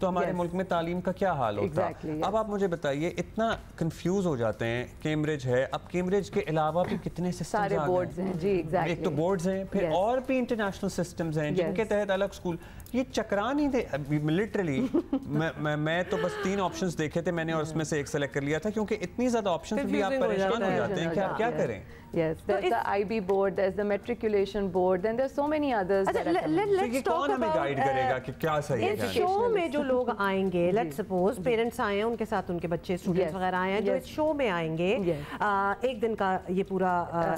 तो हमारे मुल्क में तालीम का क्या हाल होता। अब आप मुझे बताइए, इतना कंफ्यूज हो जाते हैं। कैम्ब्रिज है, अब कैम्ब्रिज के अलावा भी कितने सारे बोर्ड्स हैं। जी एग्जैक्टली, एक तो बोर्ड्स हैं, फिर और भी इंटरनेशनल सिस्टम्स हैं जिनके तहत अलग स्कूल। ये चक्रा नहीं दे लिटरली। मैं तो बस 3 ऑप्शंस देखे थे मैंने, और उसमें से एक सेलेक्ट कर लिया था, क्योंकि इतनी ज्यादा ऑप्शंस भी आप परेशान हो जाते हैं कि आप क्या करें। Yes, there's the IB board, there's the matriculation board, then there's so many others. Let's talk कौन हमें गाइड करेगा कि क्या सही है? इस शो में जो लोग आएंगे, लेट्स सपोज पेरेंट्स आए हैं, उनके साथ उनके बच्चे स्टूडेंट्स वगैरह आए हैं, जो इस शो में आएंगे, एक दिन का ये पूरा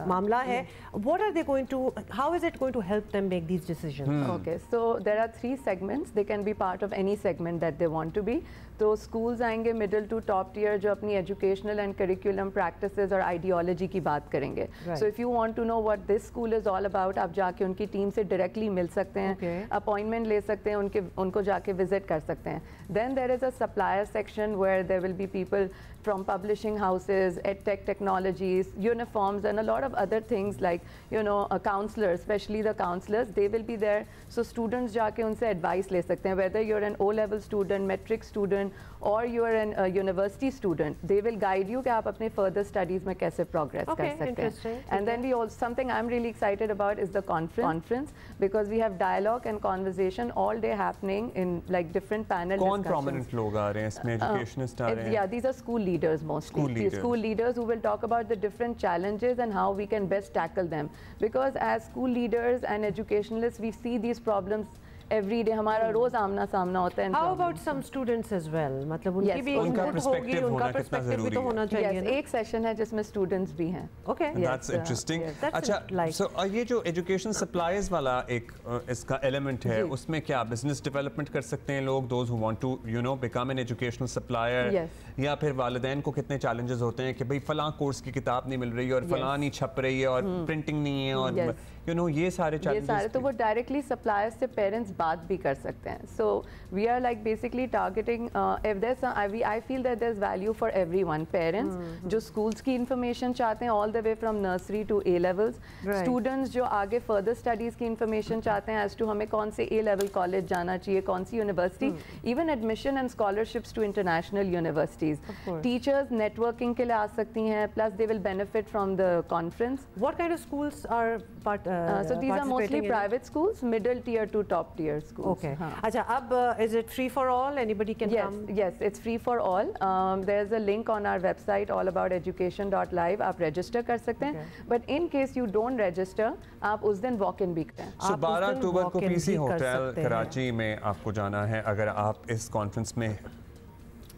मामला है. What are they going to? How is it going to help them make these decisions? Okay, so there are 3 segments. They can be part of any segment that they want to be. तो schools आएंगे middle to top tier जो अपनी educational and curriculum practices और ideology की बात करेंगे. So if you want to know what this school is all about, आप जाके उनकी टीम से डायरेक्टली मिल सकते हैं, अपॉइंटमेंट ले सकते हैं, उनको जाके विजिट कर सकते हैं. Then there is a supplier section where there will be people from publishing houses, edtech technologies, uniforms, and a lot of other things like, you know, counselors, especially the counselors, they will be there. So students जाके उनसे advice ले सकते हैं, whether you're an O-level student, metric student, or you're a university student, they will guide you कि आप अपने further studies में कैसे progress कर सकते हैं. And then we also, something I'm really excited about is the conference, because we have dialogue and conversation all day happening in like different panel discussions. कौन prominent लोग आ रहे हैं इसमें? Educationists आ रहे हैं? Yeah, these are school leaders mostly. School leaders who will talk about the different challenges and how we can best tackle them. Because as school leaders and educationalists, we see these problems every day. हमारा रोज आमना सामना होता है. How about some students as well? मतलब उनकी भी input होगी, उनका perspective भी तो होना चाहिए. Yes, एक सेशन है जिसमें students भी हैं. Okay. That's interesting. अच्छा, so ये जो education supplies वाला एक इसका element है, उसमें क्या business development कर सकते हैं लोग, those who want to, you know, become an educational supplier? या फिर वालिदैन को कितने challenges होते हैं कि भाई फलां कोर्स की किताब नहीं मिल रही है और फलां नहीं छप रही है और printing नहीं है और you know ये सारे challenges. ये सारे तो वो directly suppliers से parents बात भी कर सकते हैं. So we are like basically targeting if there's I feel that there's value for everyone. Parents जो schools की information चाहते हैं all the way from nursery to A levels. Students जो आगे further studies की information चाहते हैं as to हमें कौन से A level college जाना चाहिए, कौन सी university, even admission and scholarships to international universities. Teachers networking के लिए आ सकती हैं, plus they will benefit from the conference. What kind of schools are so these are mostly private schools, middle tier to top tier schools. Okay. अच्छा, अब is it free for all? Anybody can come? Yes, it's free for all. There's a link on our website allabout.education.live. आप register कर सकते हैं. But in case you don't register, आप उस दिन walk in भी करें. So 12 अक्टूबर को PC होटल कराची में आपको जाना है अगर आप इस कॉन्फ्रेंस में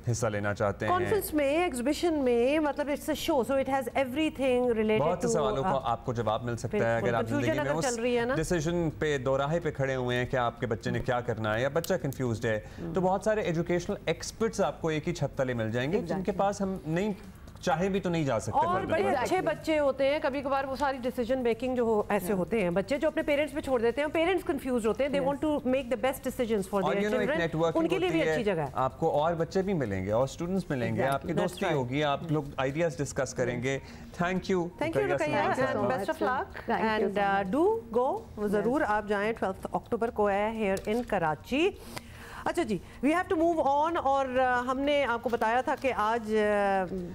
हिस्सा लेना चाहते हैं. कॉन्फ्रेंस में, एग्जीबिशन में, मतलब it's a show, so it has everything related to. बहुत सवालों का आपको जवाब मिल सकता है अगर आप जिंदगी में उस डिसीजन पे दोराहे पे खड़े हुए हैं कि आपके बच्चे ने क्या करना है या बच्चा कंफ्यूज्ड है, तो बहुत सारे एजुकेशनल एक्सपर्ट्स आपको एक ही छत तले मिल जाएंगे जिनके पास हम नहीं चाहे भी तो नहीं जा सकते. और बड़े अच्छे बच्चे होते हैं, कभी कभार वो सारी डिसीजन मेकिंग जो ऐसे होते हैं बच्चे जो अपने पेरेंट्स पे छोड़ देते हैं, पेरेंट्स कंफ्यूज होते हैं, they want to make the best decisions for their children, उनके लिए भी अच्छी जगह है. आपको और बच्चे भी मिलेंगे और स्टूडेंट्स मिलेंगे, आपकी दोस्ती होगी, आप लोग आइडियाज डिस्कस करेंगे. Thank you Ruqaiya, and best of luck and do go, जरूर आप जाएं. 12 अक्टूबर को है हियर इन कराची. अच्छा जी, we have to move on. और हमने आपको बताया था कि आज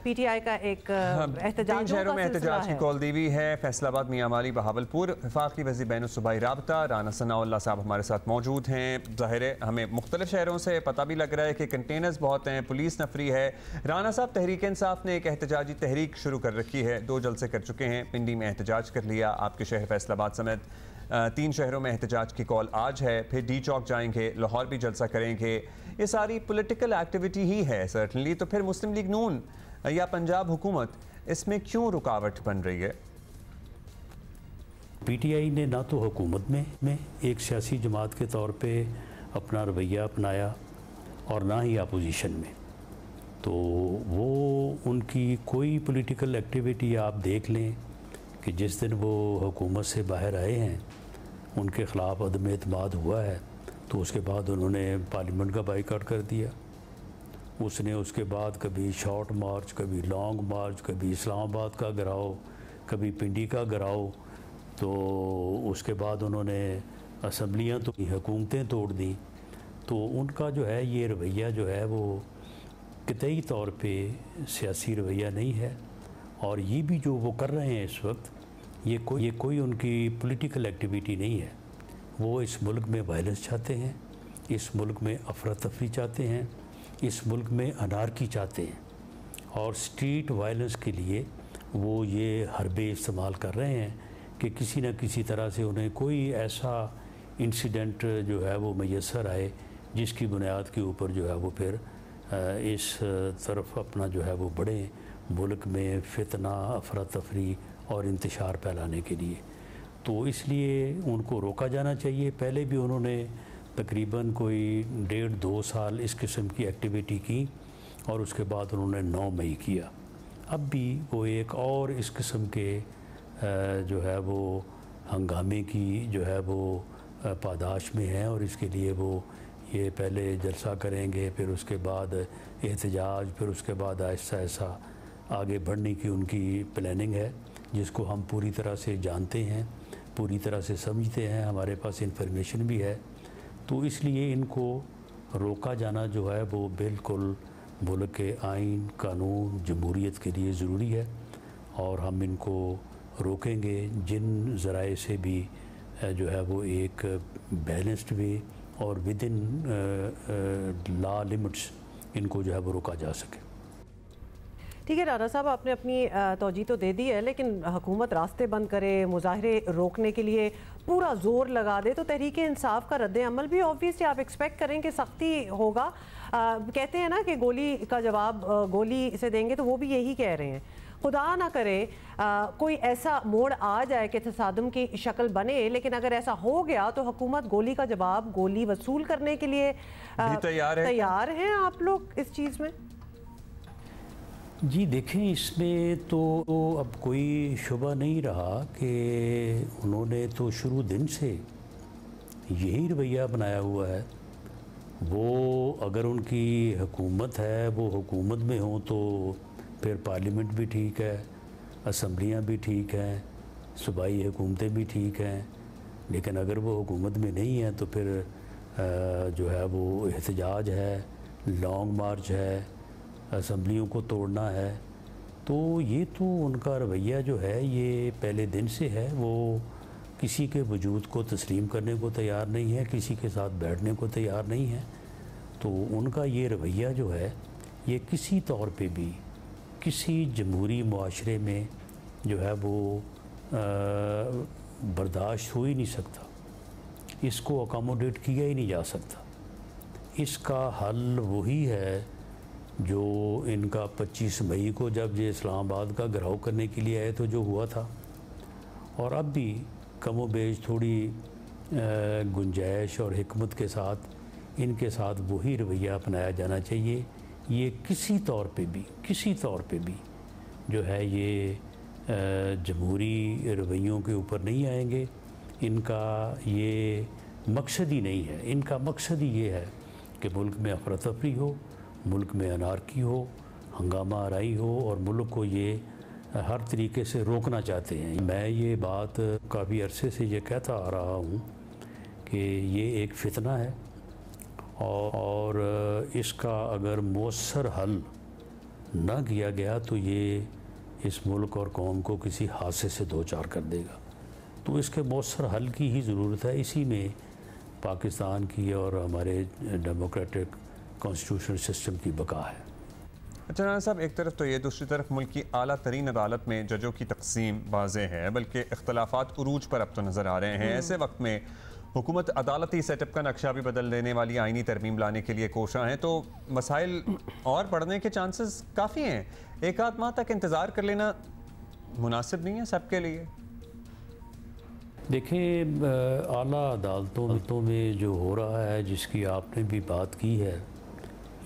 पीटीआई का एक एहतजाज शहरों में एहतजाज की कॉल दी हुई है. फैसलाबाद, मियांवाली, बहावलपुर. वफाकी वज़ीर बैन सूबाई राबता राना सनाउल्लाह साहब हमारे साथ मौजूद हैं. ज़ाहिर है हमें मुख्तलिफ शहरों से पता भी लग रहा है कि कंटेनर्स बहुत हैं, पुलिस नफरी है. राना साहब, तहरीक इंसाफ ने एक एहतजाजी तहरीक शुरू कर रखी है, 2 जलसे कर चुके हैं, पिंडी में एहतजाज कर लिया, आपके शहर फैसलाबाद समेत 3 शहरों में एहतजाज की कॉल आज है. फिर डी चौक जाएंगे, लाहौर भी जलसा करेंगे. ये सारी पॉलिटिकल एक्टिविटी ही है सर्टनली. तो फिर मुस्लिम लीग नून या पंजाब हुकूमत इसमें क्यों रुकावट बन रही है? पीटीआई ने ना तो हुकूमत में एक सियासी जमात के तौर पे अपना रवैया अपनाया और ना ही अपोजिशन में. तो वो उनकी कोई पॉलिटिकल एक्टिविटी आप देख लें कि जिस दिन वो हुकूमत से बाहर आए हैं उनके ख़िलाफ़ अदम एतमाद हुआ है तो उसके बाद उन्होंने पार्लियामेंट का बाइकआउट कर दिया. उसने उसके बाद कभी शॉर्ट मार्च, कभी लॉन्ग मार्च, कभी इस्लामाबाद का गिराव, कभी पिंडी का गिराव. तो उसके बाद उन्होंने असम्बलियाँ तो हुकूमतें तोड़ दी. तो उनका जो है ये रवैया जो है वो कतई तौर पे सियासी रवैया नहीं है. और ये भी जो वो कर रहे हैं इस वक्त ये कोई उनकी पॉलिटिकल एक्टिविटी नहीं है. वो इस मुल्क में वायलेंस चाहते हैं, इस मुल्क में अफरा तफरी चाहते हैं, इस मुल्क में अनारकी चाहते हैं और स्ट्रीट वायलेंस के लिए वो ये हरबे इस्तेमाल कर रहे हैं कि किसी न किसी तरह से उन्हें कोई ऐसा इंसिडेंट जो है वो मैसर आए जिसकी बुनियाद के ऊपर जो है वो फिर इस तरफ अपना जो है वो बढ़ें, मुल्क में फितना, अफरा तफरी और इंतशार फैलाने के लिए। तो इसलिए उनको रोका जाना चाहिए। पहले भी उन्होंने तकरीबन कोई 1.5-2 साल इस किस्म की एक्टिविटी की और उसके बाद उन्होंने 9 मई किया। अब भी वो एक और इस किस्म के जो है वो हंगामे की जो है वो पादाश में हैं और इसके लिए वो ये पहले जलसा करेंगे, फिर उसके बाद एहतजाज, फिर उसके बाद आहिस्ता आहिस्ता आगे बढ़ने की उनकी प्लानिंग है, जिसको हम पूरी तरह से जानते हैं, पूरी तरह से समझते हैं, हमारे पास इंफॉर्मेशन भी है। तो इसलिए इनको रोका जाना जो है वो बिल्कुल मुल्क के आइन, कानून, जमहूरियत के लिए ज़रूरी है और हम इनको रोकेंगे जिन ज़राए से भी जो है वो एक बैलेंस्ड वे और विद इन लॉ लिमिट्स इनको जो है वो रोका जा सके। ठीक है राना साहब, आपने अपनी तौजी तो दे दी है, लेकिन हुकूमत रास्ते बंद करे, मुजाहरे रोकने के लिए पूरा जोर लगा दे तो तहरीक इंसाफ का रद्द-ए-अमल भी ऑब्वियसली आप एक्सपेक्ट करें कि सख्ती होगा। कहते हैं ना कि गोली का जवाब गोली से देंगे, तो वो भी यही कह रहे हैं। खुदा ना करे कोई ऐसा मोड़ आ जाए कि तसादुम की शक्ल बने, लेकिन अगर ऐसा हो गया तो हुकूमत गोली का जवाब गोली वसूल करने के लिए तैयार हैं आप लोग इस चीज़ में? जी देखें, इसमें तो अब कोई शुबा नहीं रहा कि उन्होंने तो शुरू दिन से यही रवैया बनाया हुआ है। वो अगर उनकी हुकूमत है, वो हुकूमत में हो तो फिर पार्लियामेंट भी ठीक है, असम्बलियाँ भी ठीक हैं, सूबाई हुकूमतें भी ठीक हैं। लेकिन अगर वो हुकूमत में नहीं है तो फिर जो है वो एहतजाज है, लॉन्ग मार्च है, असम्बलियों को तोड़ना है। तो ये तो उनका रवैया जो है ये पहले दिन से है। वो किसी के वजूद को तस्लीम करने को तैयार नहीं है, किसी के साथ बैठने को तैयार नहीं है। तो उनका ये रवैया जो है ये किसी तौर पे भी किसी जमहूरी मुआशरे में जो है वो बर्दाश्त हो ही नहीं सकता, इसको अकोमोडेट किया ही नहीं जा सकता। इसका हल वही है जो इनका 25 मई को जब ये इस्लामाबाद का घिराव करने के लिए आए तो जो हुआ था, और अब भी कमो बेश थोड़ी गुंजाइश और हिकमत के साथ इनके साथ वही रवैया अपनाया जाना चाहिए। ये किसी तौर पे भी जो है ये जमहूरी रवैयों के ऊपर नहीं आएंगे। इनका ये मकसद ही नहीं है। इनका मकसद ही ये है कि मुल्क में अफरा तफरी हो, मुल्क में अनारकी हो, हंगामा आराई हो, और मुल्क को ये हर तरीके से रोकना चाहते हैं। मैं ये बात काफ़ी अरसे से ये कहता आ रहा हूँ कि ये एक फ़ितना है और इसका अगर मौसर हल न किया गया तो ये इस मुल्क और कौम को किसी हादसे से दो चार कर देगा। तो इसके मौसर हल की ही ज़रूरत है। इसी में पाकिस्तान की और हमारे डेमोक्रेटिक कॉन्स्टिट्यूशनल सिस्टम की बका है। अच्छा राना साहब, एक तरफ तो ये, दूसरी तरफ मुल्क की आला तरीन अदालत में जजों की तकसीम वाज़े है, बल्कि इख्तलाफात उरूज पर अब तो नज़र आ रहे हैं। ऐसे वक्त में हुकूमत अदालती सेटअप का नक्शा भी बदल देने वाली आइनी तरमीम लाने के लिए कोशा है, तो मसाइल और बढ़ने के चांसेस काफ़ी हैं। एक आध माह तक इंतज़ार कर लेना मुनासिब नहीं है सबके लिए? देखिए, आला अदालतों में जो हो रहा है, जिसकी आपने भी बात की है,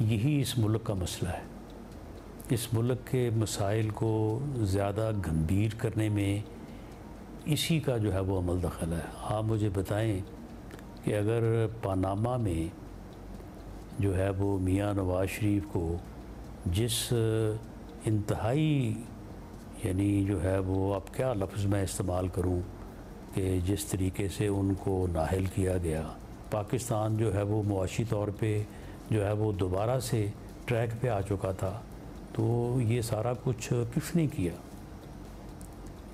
यही इस मुल्क का मसला है। इस मुल्क के मसाइल को ज़्यादा गंभीर करने में इसी का जो है वो अमल दखल है। आप मुझे बताएं कि अगर पानामा में जो है वो मियाँ नवाज शरीफ को जिस इंतहाई यानी जो है वो, अब क्या लफ्ज़ मैं इस्तेमाल करूं, कि जिस तरीके से उनको नाहल किया गया, पाकिस्तान जो है वो मुआशी तौर पे जो है वो दोबारा से ट्रैक पे आ चुका था। तो ये सारा कुछ किसने किया?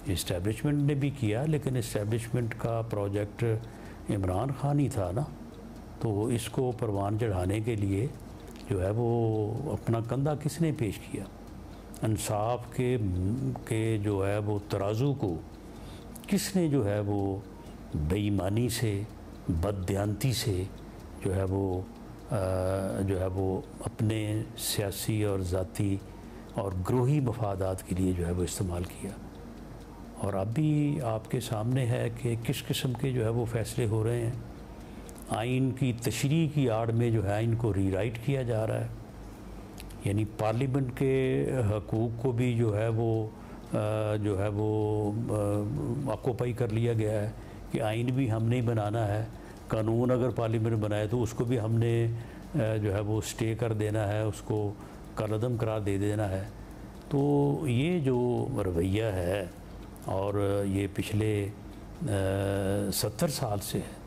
इस्टेब्लिशमेंट ने भी किया, लेकिन इस्टेब्लिशमेंट का प्रोजेक्ट इमरान खान ही था ना। तो इसको परवान चढ़ाने के लिए जो है वो अपना कंधा किसने पेश किया? इंसाफ के जो है वो तराजू को किसने जो है वो बेईमानी से, बददियानती से जो है वो अपने सियासी और ज़ाती और ग्रोही मफादात के लिए जो है वो इस्तेमाल किया। और अभी आपके सामने है कि किस किस्म के जो है वो फ़ैसले हो रहे हैं। आइन की तशरीह की आड़ में जो है आइन को रीराइट किया जा रहा है, यानी पार्लियामेंट के हकूक़ को भी जो है वो ऑक्यूपाई कर लिया गया है कि आइन भी हमने ही बनाना है, कानून अगर पार्लियामेंट बनाए तो उसको भी हमने जो है वो स्टे कर देना है, उसको कलअदम करार दे देना है। तो ये जो रवैया है और ये पिछले 70 साल से है,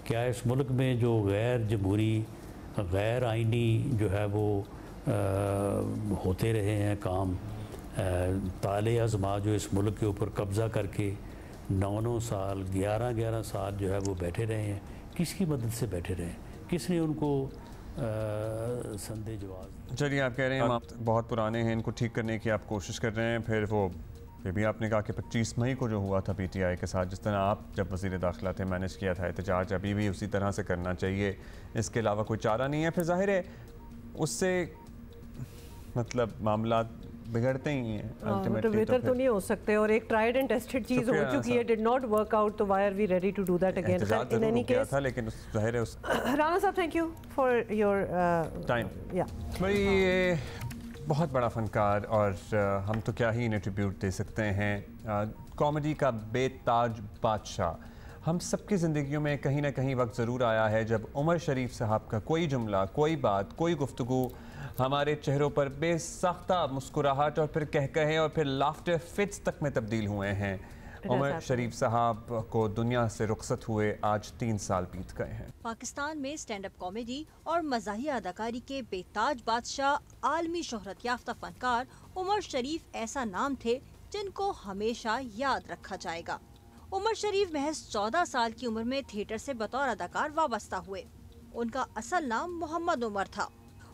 क्या इस मुल्क में जो गैर जमहूरी, गैर आइनी जो है वो होते रहे हैं काम, ताले आज़मा जो इस मुल्क के ऊपर कब्ज़ा करके 9-9 साल, 11-11 साल जो है वो बैठे रहे हैं, किसकी मदद से बैठे रहे हैं, किसने उनको संदेह जवाब। चलिए, आप कह रहे हैं आप बहुत पुराने हैं, इनको ठीक करने की आप कोशिश कर रहे हैं, फिर भी आपने कहा कि 25 मई को जो हुआ था PTI के साथ, जिस तरह आप जब वज़ीर दाखिला थे मैनेज किया था एहतजाज, अभी भी उसी तरह से करना चाहिए, इसके अलावा कोई चारा नहीं है। फिर जाहिर है उससे मतलब मामला बिगड़ते ही हैं, तो बेहतर तो नहीं हो सकते। और एक ट्राइड एंड टेस्टेड चीज़ हो चुकी है, डिड नॉट वर्क आउट, तो why are we ready to do that again. In any case था, लेकिन जाहिर है राणा साहब, thank you for your time. भाई ये बहुत बड़ा फनकार, और हम तो क्या ही इन्हें ट्रिब्यूट दे सकते हैं। कॉमेडी का बेताज बादशाह। हम सबकी ज़िंदगियों में कहीं ना कहीं वक्त ज़रूर आया है जब उमर शरीफ साहब का कोई जुमला, कोई बात, कोई गुफ्तगू हमारे चेहरों पर बेसाख्ता मुस्कुराहट और फिर कहकहे और फिर लाफ्टर फिट्स तक में तब्दील हुए हैं। उमर शरीफ साहब को दुनिया से रुखसत हुए आज 3 साल बीत गए हैं। पाकिस्तान में स्टैंड अप कॉमेडी और मज़ाहिया अदाकारी के बेताज बादशाह, आलमी शोहरत याफ्ता फनकार उमर शरीफ ऐसा नाम थे जिनको हमेशा याद रखा जाएगा। उमर शरीफ महज 14 साल की उम्र में थिएटर से बतौर अदाकार वाबस्ता हुए। उनका असल नाम मोहम्मद उमर था।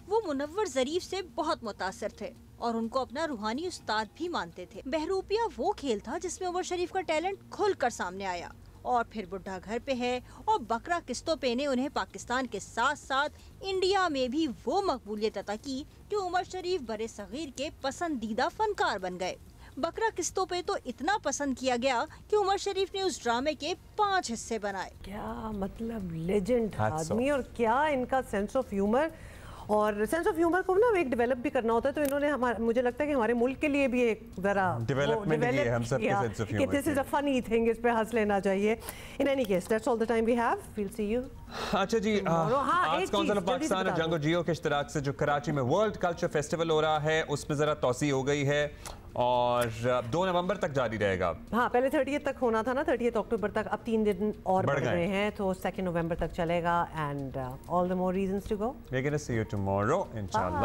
वो मुनव्वर ज़रीफ से बहुत मुतासिर थे और उनको अपना रूहानी उस्ताद भी मानते थे। बहरूपिया वो खेल था जिसमें उमर शरीफ का टैलेंट खुलकर सामने आया, और फिर बुढ़ा घर पे है और बकरा किस्तों पे ने उन्हें पाकिस्तान के साथ साथ इंडिया में भी वो मकबूलियत अता की कि उमर शरीफ बरे सगीर के पसंदीदा फनकार बन गए। बकरा किस्तों पे तो इतना पसंद किया गया कि उमर शरीफ ने उस ड्रामे के 5 हिस्से बनाए। क्या मतलब लेजेंड आदमी, और क्या इनका सेंस ऑफ ह्यूमर, और सेंस ऑफ ह्यूमर को ना एक डेवलप भी करना होता है। तो इन्होंने मुझे लगता है कि हमारे मुल्क के लिए भी एक जरा डेवलपमेंट हम सब के sense of humour, this is a funny thing, इस पे हंस लेना चाहिए। In any case that's all the time we have, we'll see you. अच्छा जी, आर्ट्स काउंसिल ऑफ पाकिस्तान और जंगो जियो के इश्तिराक से जो कराची में वर्ल्ड कल्चर फेस्टिवल हो रहा है उसमें जरा तौसी हो गई है और 2 नवंबर तक जारी रहेगा। हाँ, पहले 30 तक होना था ना, 30 अक्टूबर तक, अब 3 दिन और बढ़ गए हैं, तो 2 नवंबर तक चलेगा। And all the more reasons to go. We are gonna see you tomorrow इंशाल्लाह।